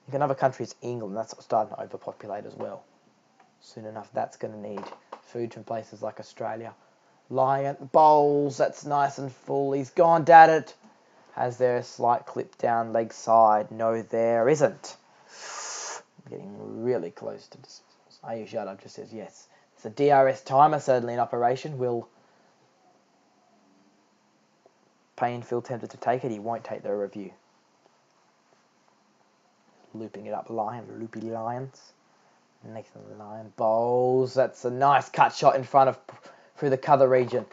S1: If another country is England, that's starting to overpopulate as well. Soon enough, that's going to need food from places like Australia. Lion, Bowls, that's nice and full. He's gone at it. Has there a slight clip down leg side? No, there isn't. Getting really close to this. Ayush Yadav just says yes. It's a DRS timer, certainly in operation. Will Payne feel tempted to take it? He won't take the review. Looping it up, Loopy Lions. Nathan Lyon, Bowls. That's a nice cut shot in front of, through the cover region.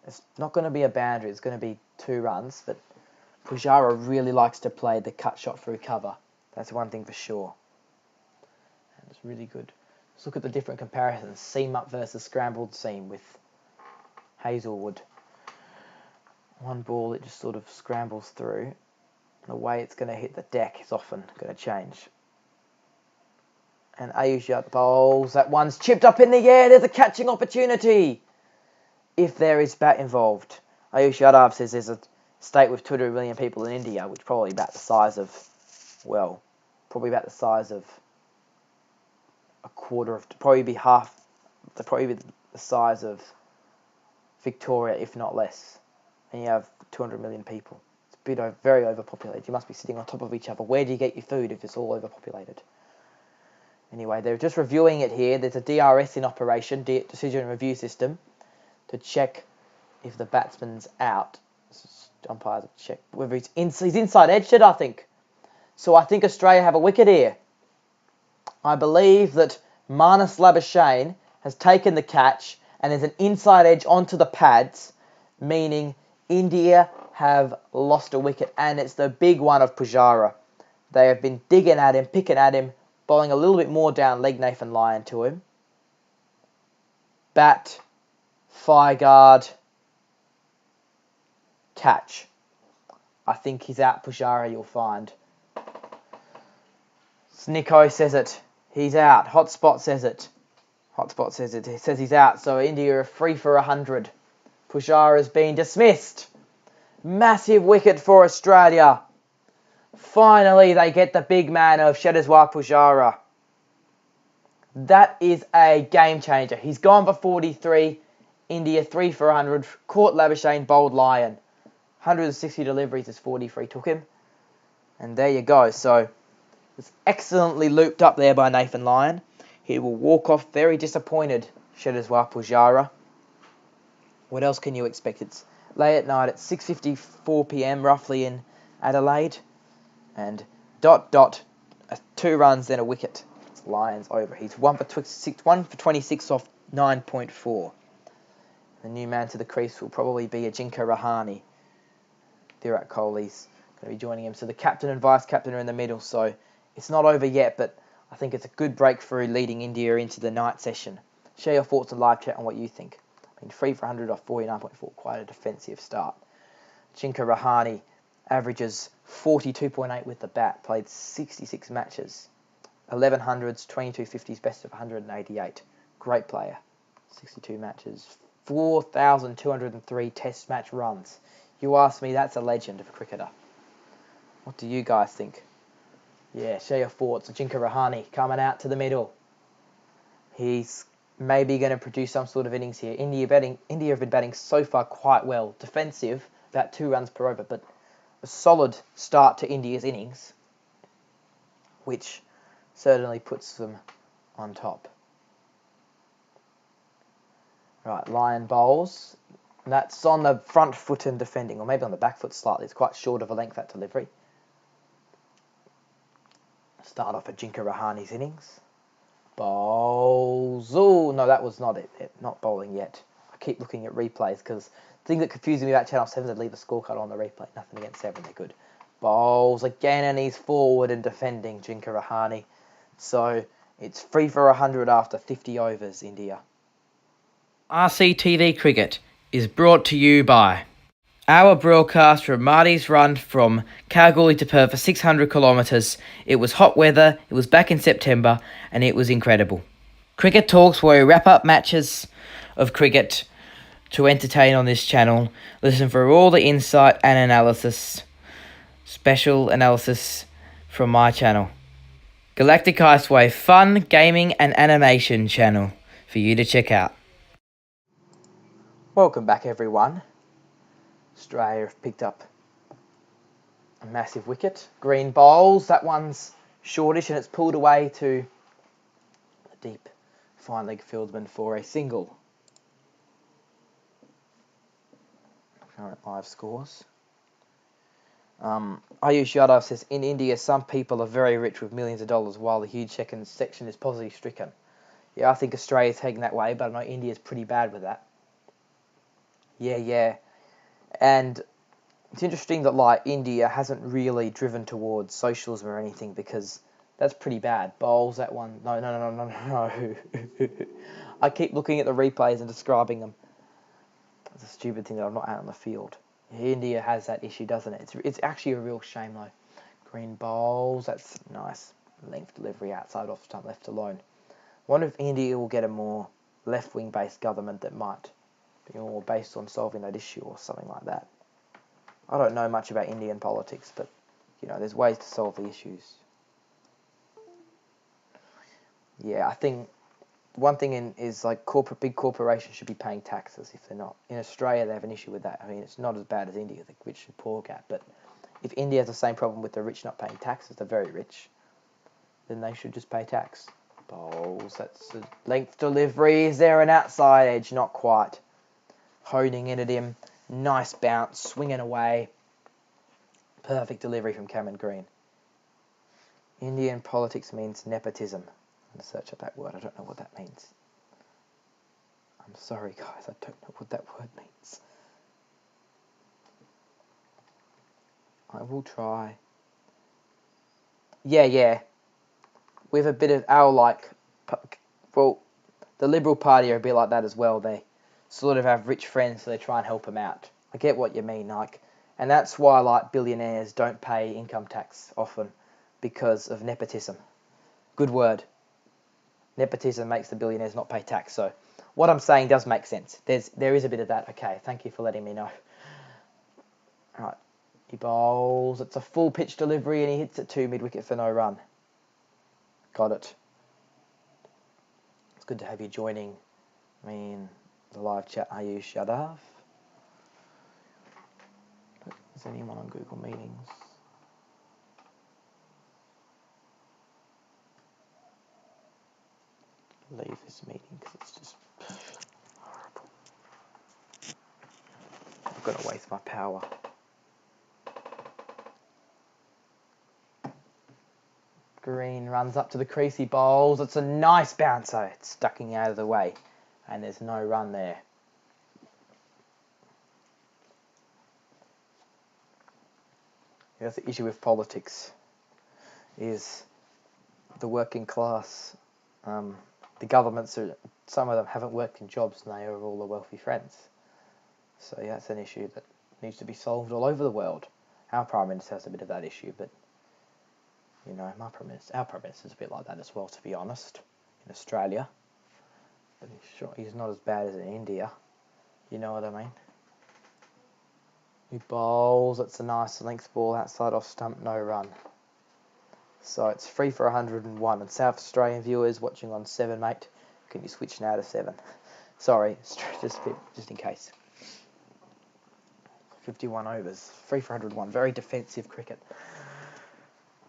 S1: It's not going to be a boundary. It's going to be 2 runs, but Pujara really likes to play the cut shot through cover. That's one thing for sure. And it's really good. Let's look at the different comparisons. Seam up versus scrambled seam with Hazelwood. One ball, it just sort of scrambles through. The way it's going to hit the deck is often going to change. And Ayush Bowls. That one's chipped up in the air. There's a catching opportunity. If there is bat involved. Ayush Yadav says there's a state with 200 million people in India, which probably about the size of, well, probably about the size of a quarter of, probably be the size of Victoria, if not less. And you have 200 million people. It's very overpopulated. You must be sitting on top of each other. Where do you get your food if it's all overpopulated? Anyway, they're just reviewing it here. There's a DRS in operation, decision review system, to check if the batsman's out. Umpires have checked whether he's inside edged it, I think. So I think Australia have a wicket here. I believe that Marnus Labuschagne has taken the catch and there's an inside edge onto the pads, meaning India have lost a wicket, and it's the big one of Pujara. They have been digging at him, picking at him, bowling a little bit more down leg Nathan Lyon to him. Bat, fire guard, catch. I think he's out, Pujara, you'll find. Nico says it. He's out. Hotspot says it. Hotspot says it. He says he's out. So India are free for 100. Pujara has been dismissed. Massive wicket for Australia. Finally, they get the big man of Cheteshwar Pujara. That is a game changer. He's gone for 43. India 3 for 100. Caught Labuschagne, bowled Lyon. 160 deliveries as 43 took him. And there you go. So it's excellently looped up there by Nathan Lyon. He will walk off very disappointed, Cheteshwar Pujara. What else can you expect? It's late at night at 6:54 p.m. roughly in Adelaide. And ... 2 runs, then a wicket. It's Lions over. He's 1 for 26 off 9.4. The new man to the crease will probably be Ajinkya Rahane. Virat Kohli's going to be joining him. So the captain and vice-captain are in the middle. So it's not over yet, but I think it's a good breakthrough leading India into the night session. Share your thoughts in live chat on what you think. I mean, 3 for 100 off 49.4. Quite a defensive start. Ajinkya Rahane averages 42.8 with the bat. Played 66 matches. 1100s, 22 50s, best of 188. Great player. 62 matches. 4,203 test match runs. You ask me, that's a legend of a cricketer. What do you guys think? Yeah, share your thoughts. Ajinkya Rahane coming out to the middle. He's maybe going to produce some sort of innings here. India have been batting so far quite well. Defensive, about 2 runs per over, but a solid start to India's innings, which certainly puts them on top. Right, Lyon bowls. That's on the front foot and defending, or maybe on the back foot slightly. It's quite short of a length, that delivery. Start off Ajinkya Rahane's innings. Bowls. Oh, no, that was not it. Not bowling yet. I keep looking at replays because the thing that confuses me about Channel 7 is they leave the scorecard on the replay. Nothing against 7, they're good. Bowls again, and he's forward and defending Ajinkya Rahane. So It's free for 100 after 50 overs, India.
S4: RCTV Cricket is brought to you by our broadcast from Marty's run from Kalgoorlie to Perth for 600 kilometres. It was hot weather, it was back in September, and it was incredible. Cricket Talks, where we wrap up matches of cricket to entertain on this channel. Listen for all the insight and analysis, special analysis from my channel. Galactic Icewave, fun, gaming and animation channel for you to check out.
S1: Welcome back, everyone. Australia have picked up a massive wicket. Green bowls. That one's shortish and it's pulled away to the deep fine leg fieldsman for a single. Current live scores. Ayush Yadav says, in India, some people are very rich with millions of dollars while the huge second section is poverty stricken. Yeah, I think Australia's heading that way, but I know India's pretty bad with that. Yeah. And it's interesting that, like, India hasn't really driven towards socialism or anything, because that's pretty bad. Bowls, that one. No. I keep looking at the replays and describing them. It's a stupid thing that I'm not out on the field. India has that issue, doesn't it? It's actually a real shame, though. Green bowls, that's nice. Length delivery outside off stump, left alone. I wonder if India will get a more left-wing based government that might be more based on solving that issue or something like that. I don't know much about Indian politics, but, you know, there's ways to solve the issues. Yeah, I think one thing is, like, big corporations should be paying taxes if they're not. In Australia, they have an issue with that. I mean, it's not as bad as India, the rich and poor gap, but if India has the same problem with the rich not paying taxes, the very rich, then they should just pay tax. Bowls, that's a length delivery. Is there an outside edge? Not quite. Honing in at him. Nice bounce, swinging away. Perfect delivery from Cameron Green. Indian politics means nepotism. I'm going to search up that word. I don't know what that means. I'm sorry, guys. I don't know what that word means. I will try. Yeah. With a bit of well, the Liberal Party are a bit like that as well. They sort of have rich friends, so they try and help them out. I get what you mean, like, and that's why, like, billionaires don't pay income tax often, because of nepotism. Good word. Nepotism makes the billionaires not pay tax. So what I'm saying does make sense. There is a bit of that. Okay, thank you for letting me know. All right, he bowls. It's a full pitch delivery and he hits it 2 mid-wicket for no run. Got it. It's good to have you joining me in the live chat, Ayush Yadav. Is anyone on Google Meetings? Leave this meeting because it's just horrible. I'm going to waste my power. Green runs up to the crease, he bowls. It's a nice bouncer. It's ducking out of the way, and there's no run there. That's the issue with politics, is the working class. The governments, some of them haven't worked in jobs and they are all the wealthy friends. So yeah, that's an issue that needs to be solved all over the world. Our Prime Minister has a bit of that issue, but, you know, our Prime Minister's a bit like that as well, to be honest, in Australia. But he's not as bad as in India. You know what I mean? He bowls. It's a nice length ball outside off stump, no run. So it's free for 101. And South Australian viewers watching on 7, mate, can you switch now to 7? Sorry, just in case. 51 overs, free for 101. Very defensive cricket.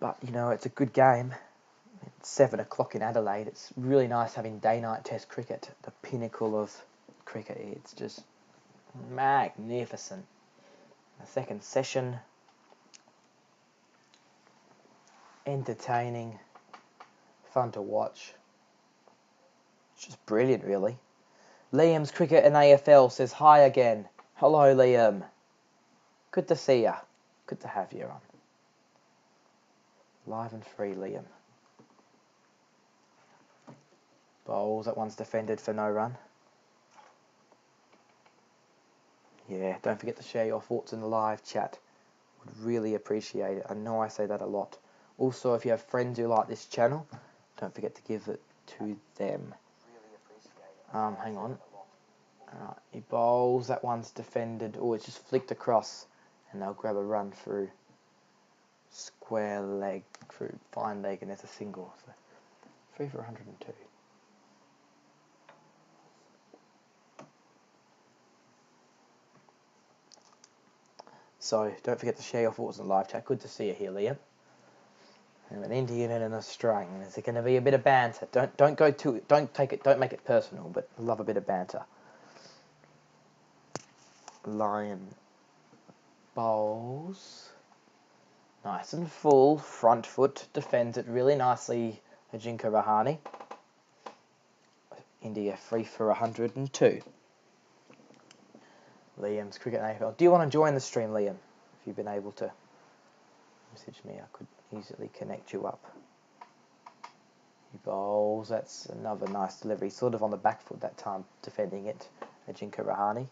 S1: But, you know, it's a good game. It's 7 o'clock in Adelaide. It's really nice having day-night test cricket. The pinnacle of cricket. It's just magnificent. The second session. Entertaining. Fun to watch. It's just brilliant, really. Liam's Cricket and AFL says hi again. Hello, Liam. Good to see ya. Good to have you on. Live and free, Liam. Bowls, that one's defended for no run. Yeah, don't forget to share your thoughts in the live chat. Would really appreciate it. I know I say that a lot. Also, if you have friends who like this channel, don't forget to give it to them. Hang on. Alright, he bowls, that one's defended. Oh, it's just flicked across, and they'll grab a run through square leg, through fine leg, and there's a single. So 3 for 102. So don't forget to share your thoughts in the live chat. Good to see you here, Liam. And an Indian and an Australian. Is it going to be a bit of banter? Don't make it personal, but love a bit of banter. Lion bowls. Nice and full. Front foot defends it really nicely. Ajinkya Rahane. India 3 for 102. Liam's Cricket AFL. Do you want to join the stream, Liam? If you've been able to message me, I could easily connect you up. He bowls. That's another nice delivery. Sort of on the back foot that time, defending it. Ajinkya Rahane.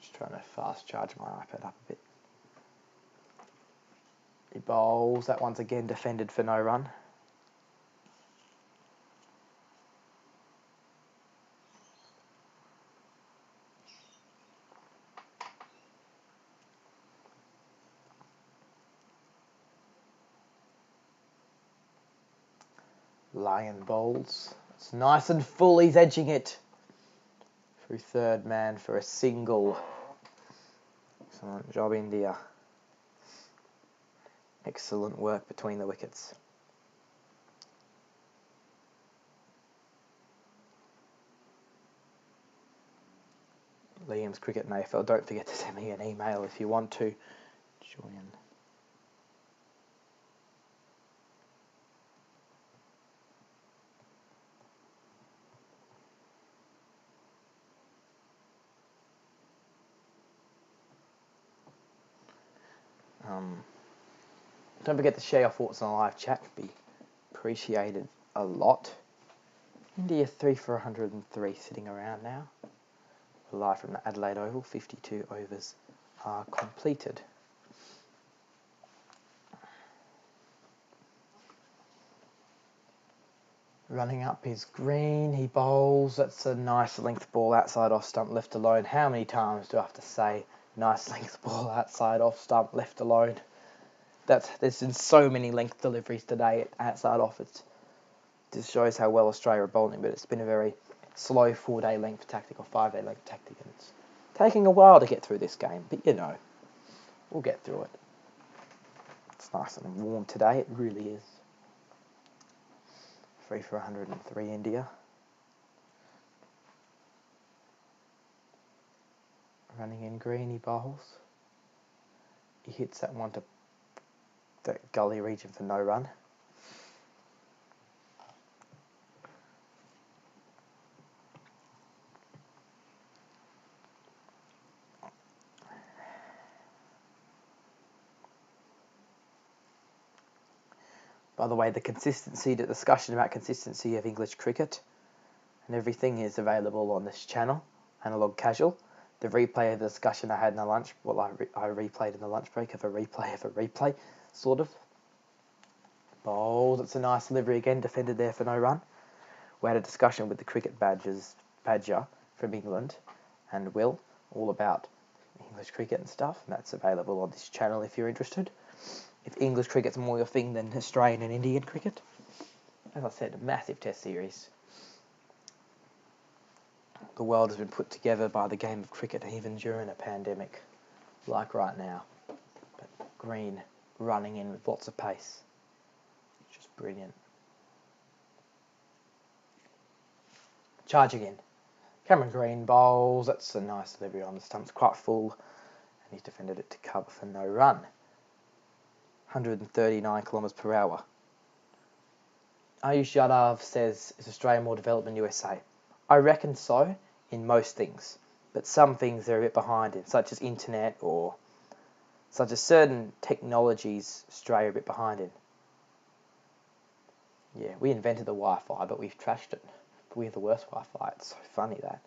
S1: Just trying to fast charge my iPad up a bit. He bowls. That one's again defended for no run. Lion bowls. It's nice and full. He's edging it through third man for a single. Excellent job, India. Excellent work between the wickets. Liam's Cricket and AFL. Don't forget to send me an email if you want to join. Don't forget to share your thoughts on the live chat. It'd be appreciated a lot. India 3 for 103 sitting around now. We're live from the Adelaide Oval. 52 overs are completed. Running up is Green. He bowls. That's a nice length ball outside off stump left alone. How many times do I have to say nice length ball outside off stump left alone? There's been so many length deliveries today outside off. It just shows how well Australia are bowling, but it's been a very slow 4-day length tactic or 5-day length tactic, and it's taking a while to get through this game, but you know, we'll get through it. It's nice and warm today, it really is. 3 for 103 India. Running in Green, he bowls. He hits that one to the gully region for no run. By the way, the discussion about consistency of English cricket and everything is available on this channel, Analog Casual. The replay of the discussion I had in the lunch, well, I replayed in the lunch break of a replay, sort of. Bowls, it's a nice delivery again, defended there for no run. We had a discussion with the cricket badger from England and Will, all about English cricket and stuff, and that's available on this channel if you're interested. If English cricket's more your thing than Australian and Indian cricket. As I said, a massive test series. The world has been put together by the game of cricket even during a pandemic, like right now. But Green running in with lots of pace. Just brilliant. Charging in. Cameron Green bowls. That's a nice delivery on the stumps, quite full. And he's defended it to cover for no run. 139 kilometres per hour. Ayush Yadav says, is Australia more developed than USA? I reckon so, in most things. But some things they're a bit behind in, such as internet or such as certain technologies Australia a bit behind in. Yeah, we invented the Wi-Fi, but we've trashed it. But we have the worst Wi-Fi. It's so funny that.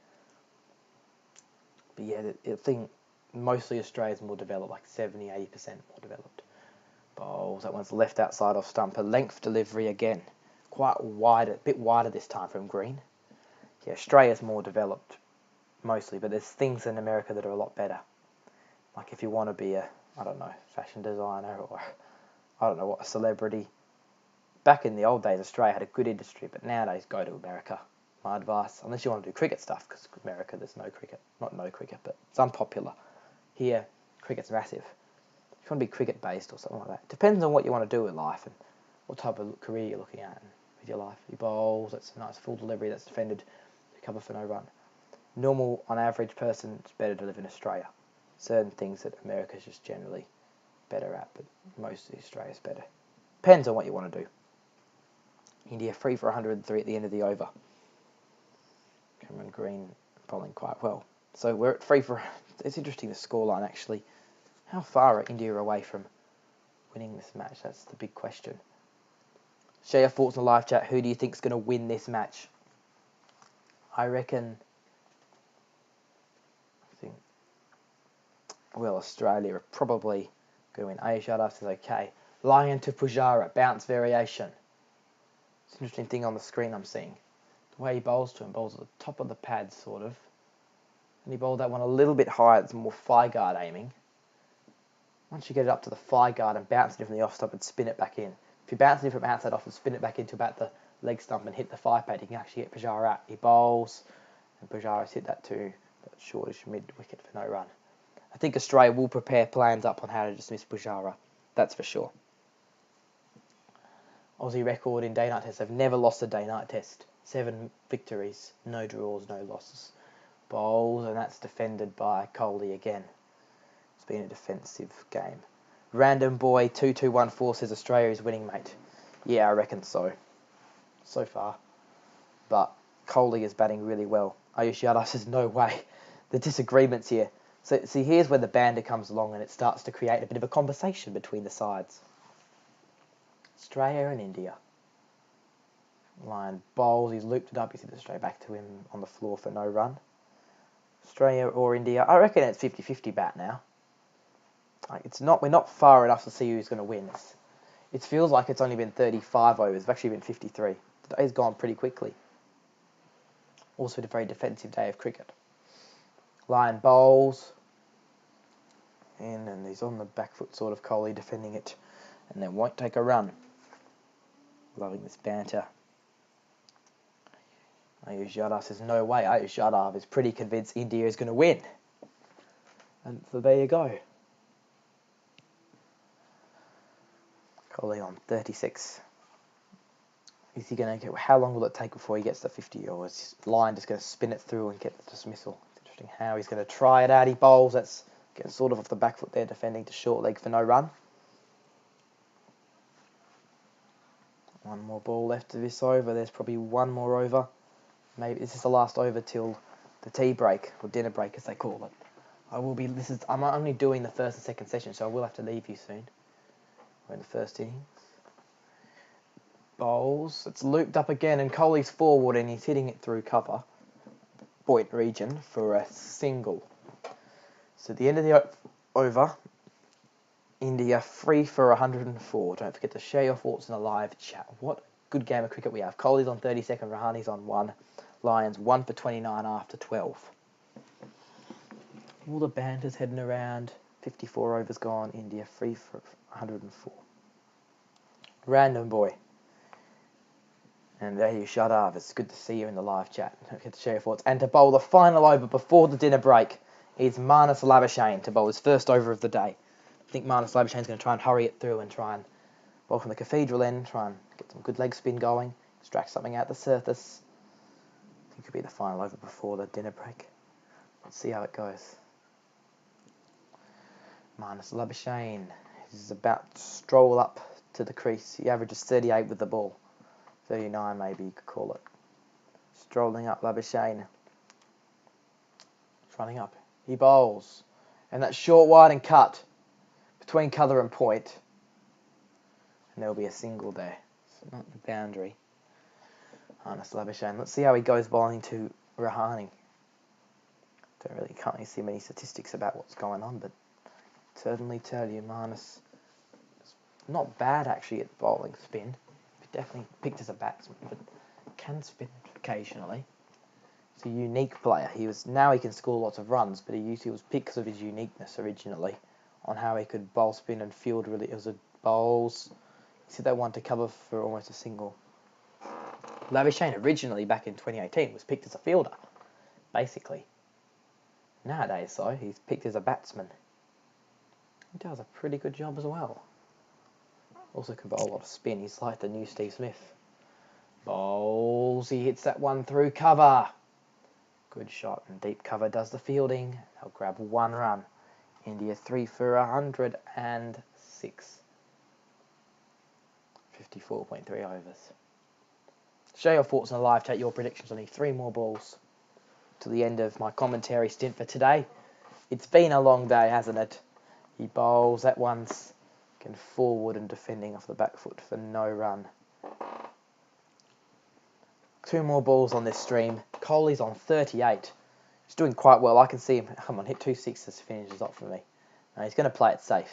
S1: But yeah, the thing, mostly Australia's more developed, like 70, 80% more developed. Bowls, that one's left outside off stumper. Length delivery again. Quite wide, a bit wider this time from green. Yeah, Australia's more developed, mostly, but there's things in America that are a lot better. Like if you want to be a, I don't know, fashion designer or, I don't know what, a celebrity. Back in the old days, Australia had a good industry, but nowadays, go to America. My advice, unless you want to do cricket stuff, because America, there's no cricket. Not no cricket, but it's unpopular. Here, cricket's massive. If you want to be cricket-based or something like that, depends on what you want to do in life and what type of career you're looking at with your life. Your bowls, that's a nice full delivery that's defended, cover for no run. Normal, on average person, it's better to live in Australia. Certain things that America's just generally better at, but mostly Australia's better. Depends on what you want to do. India 3 for 103 at the end of the over. Cameron Green bowling quite well. So we're at 3 for... It's interesting, the scoreline actually. How far are India away from winning this match? That's the big question. Share your thoughts in the live chat. Who do you think is going to win this match? I reckon... Well, Australia are probably going to win. Ayush Yadav says okay. Lion to Pujara, bounce variation. It's an interesting thing on the screen I'm seeing. The way he bowls to him, bowls at the top of the pad, sort of. And he bowled that one a little bit higher, it's more fly guard aiming. Once you get it up to the fly guard and bounce it from the off stump and spin it back in. If you bounce it from outside off and spin it back into about the leg stump and hit the fly pad, you can actually get Pujara out. He bowls, and Pujara's hit that too, but shortish mid-wicket for no run. I think Australia will prepare plans up on how to dismiss Pujara. That's for sure. Aussie record in day-night tests. They've never lost a day-night test. 7 victories, no draws, no losses. Bowls, and that's defended by Kohli again. It's been a defensive game. Random Boy 2214 says Australia is winning, mate. Yeah, I reckon so. So far. But Kohli is batting really well. Ayush Yadav says no way. The disagreements here. So, see, here's where the banter comes along and it starts to create a bit of a conversation between the sides. Australia and India. Lion bowls, he's looped it up, he's hit it straight back to him on the floor for no run. Australia or India, I reckon it's 50-50 bat now. Like, we're not far enough to see who's going to win. It feels like it's only been 35 overs, it's actually been 53. Today's gone pretty quickly. Also a very defensive day of cricket. Lion bowls. And he's on the back foot sort of, Kohli defending it. And then won't take a run. Loving this banter. Ayush Yadav says no way. Ayush Yadav is pretty convinced India is going to win. And so there you go. Kohli on 36. Is he going to get... How long will it take before he gets to 50? Or is Lion just going to spin it through and get the dismissal? It's interesting how he's going to try it out. He bowls. That's getting sort of off the back foot there, defending to short leg for no run. One more ball left of this over. There's probably one more over. Maybe this is the last over till the tea break, or dinner break as they call it. I'm only doing the first and second session, so I will have to leave you soon. We're in the first innings. Bowls. It's looped up again, and Kohli's forward, and he's hitting it through cover. Point region for a single. So at the end of the over, India 3 for 104. Don't forget to share your thoughts in the live chat. What a good game of cricket we have. Kohli's on 32nd, Rahani's on 1. Lions 1 for 29 after 12. All the banter's heading around. 54 overs gone. India 3 for 104. Random Boy. And there you shut up. It's good to see you in the live chat. Don't forget to share your thoughts. And to bowl the final over before the dinner break is Marnus Labuschagne to bowl his first over of the day. I think Marnus Labuschagne's going to try and hurry it through and try and bowl from the cathedral end, try and get some good leg spin going, extract something out the surface. I think it could be the final over before the dinner break. Let's see how it goes. Marnus Labuschagne is about to stroll up to the crease. He averages 38 with the ball. 39 maybe you could call it. Strolling up Labuschagne. Running up. He bowls. And that short, wide and cut. between colour and point, and there'll be a single there. So not the boundary. Marnus Labuschagne. Let's see how he goes bowling to Rahane. Can't really see many statistics about what's going on, but certainly tell you Marnus is not bad actually at bowling spin. Definitely picked as a batsman, but can spin occasionally. He's a unique player. Now he can score lots of runs, but he was picked because of his uniqueness originally on how he could bowl spin and field really. It was a bowls. You see that one to cover for almost a single. Labuschagne originally back in 2018 was picked as a fielder, basically. Nowadays, though, he's picked as a batsman. He does a pretty good job as well. Also can bowl a lot of spin. He's like the new Steve Smith. Bowls. He hits that one through cover. Good shot. And deep cover does the fielding. They'll grab 1 run. India 3 for 106. 54.3 overs. Share your thoughts in the live chat. Your predictions. Only 3 more balls to the end of my commentary stint for today. It's been a long day, hasn't it? He bowls that once. Can forward and defending off the back foot for no run. 2 more balls on this stream. Kohli's on 38. He's doing quite well. I can see him. Come on, hit 2 sixes, finishes off for me. Now he's going to play it safe.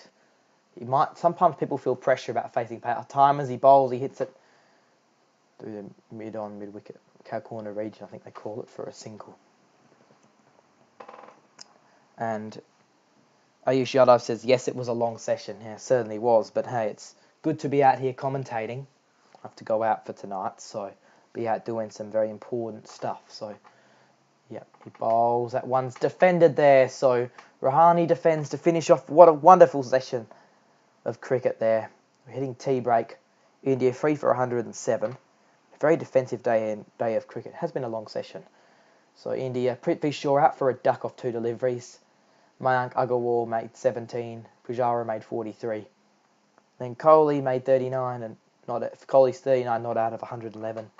S1: Sometimes people feel pressure about facing time as he bowls. He hits it through the mid wicket, cow corner region. I think they call it, for a single. And Ayush Yadav says, yes, it was a long session. Yeah, it certainly was. But hey, it's good to be out here commentating. I have to go out for tonight, so be out doing some very important stuff. So, yeah, he bowls. That one's defended there. So, Rahane defends to finish off. What a wonderful session of cricket there. We're hitting tea break. India 3 for 107. A very defensive day of cricket. It has been a long session. So, India, Prithvi Shaw out for a duck off 2 deliveries. Mayank Agarwal made 17. Pujara made 43. Then Kohli made 39, and Kohli's 39 not out of 111,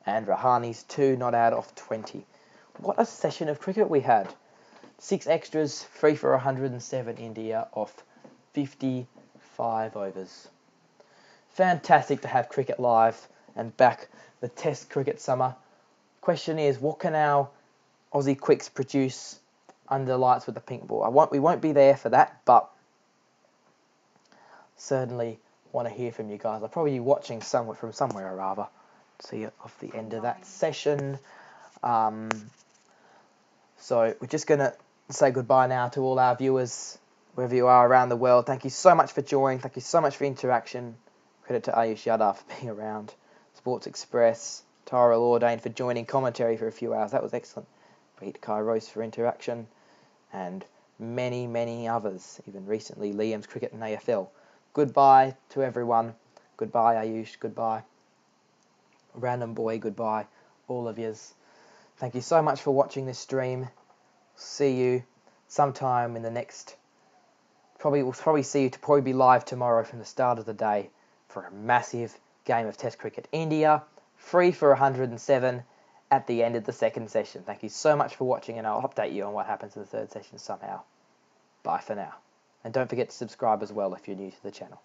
S1: and Rahane's 2 not out of 20. What a session of cricket we had! 6 extras, 3 for 107. India off 55 overs. Fantastic to have cricket live and back. The Test cricket summer. Question is, what can our Aussie quicks produce under lights with the pink ball? We won't be there for that, but certainly want to hear from you guys. I'll probably be watching from somewhere or other. See you off the end of that session. So we're just going to say goodbye now to all our viewers, wherever you are around the world. Thank you so much for joining. Thank you so much for interaction. Credit to Ayush Yadav for being around. Sports Express, Tyrell Ordain for joining commentary for a few hours. That was excellent. Pete Kairos for interaction. And many, many others. Even recently, Liam's Cricket and AFL. Goodbye to everyone. Goodbye, Ayush. Goodbye. Random Boy, goodbye. All of yous. Thank you so much for watching this stream. See you sometime in the next... We'll probably be live tomorrow from the start of the day for a massive game of Test cricket. India, 3 for 107 at the end of the second session. Thank you so much for watching, and I'll update you on what happens in the third session somehow. Bye for now. And don't forget to subscribe as well if you're new to the channel.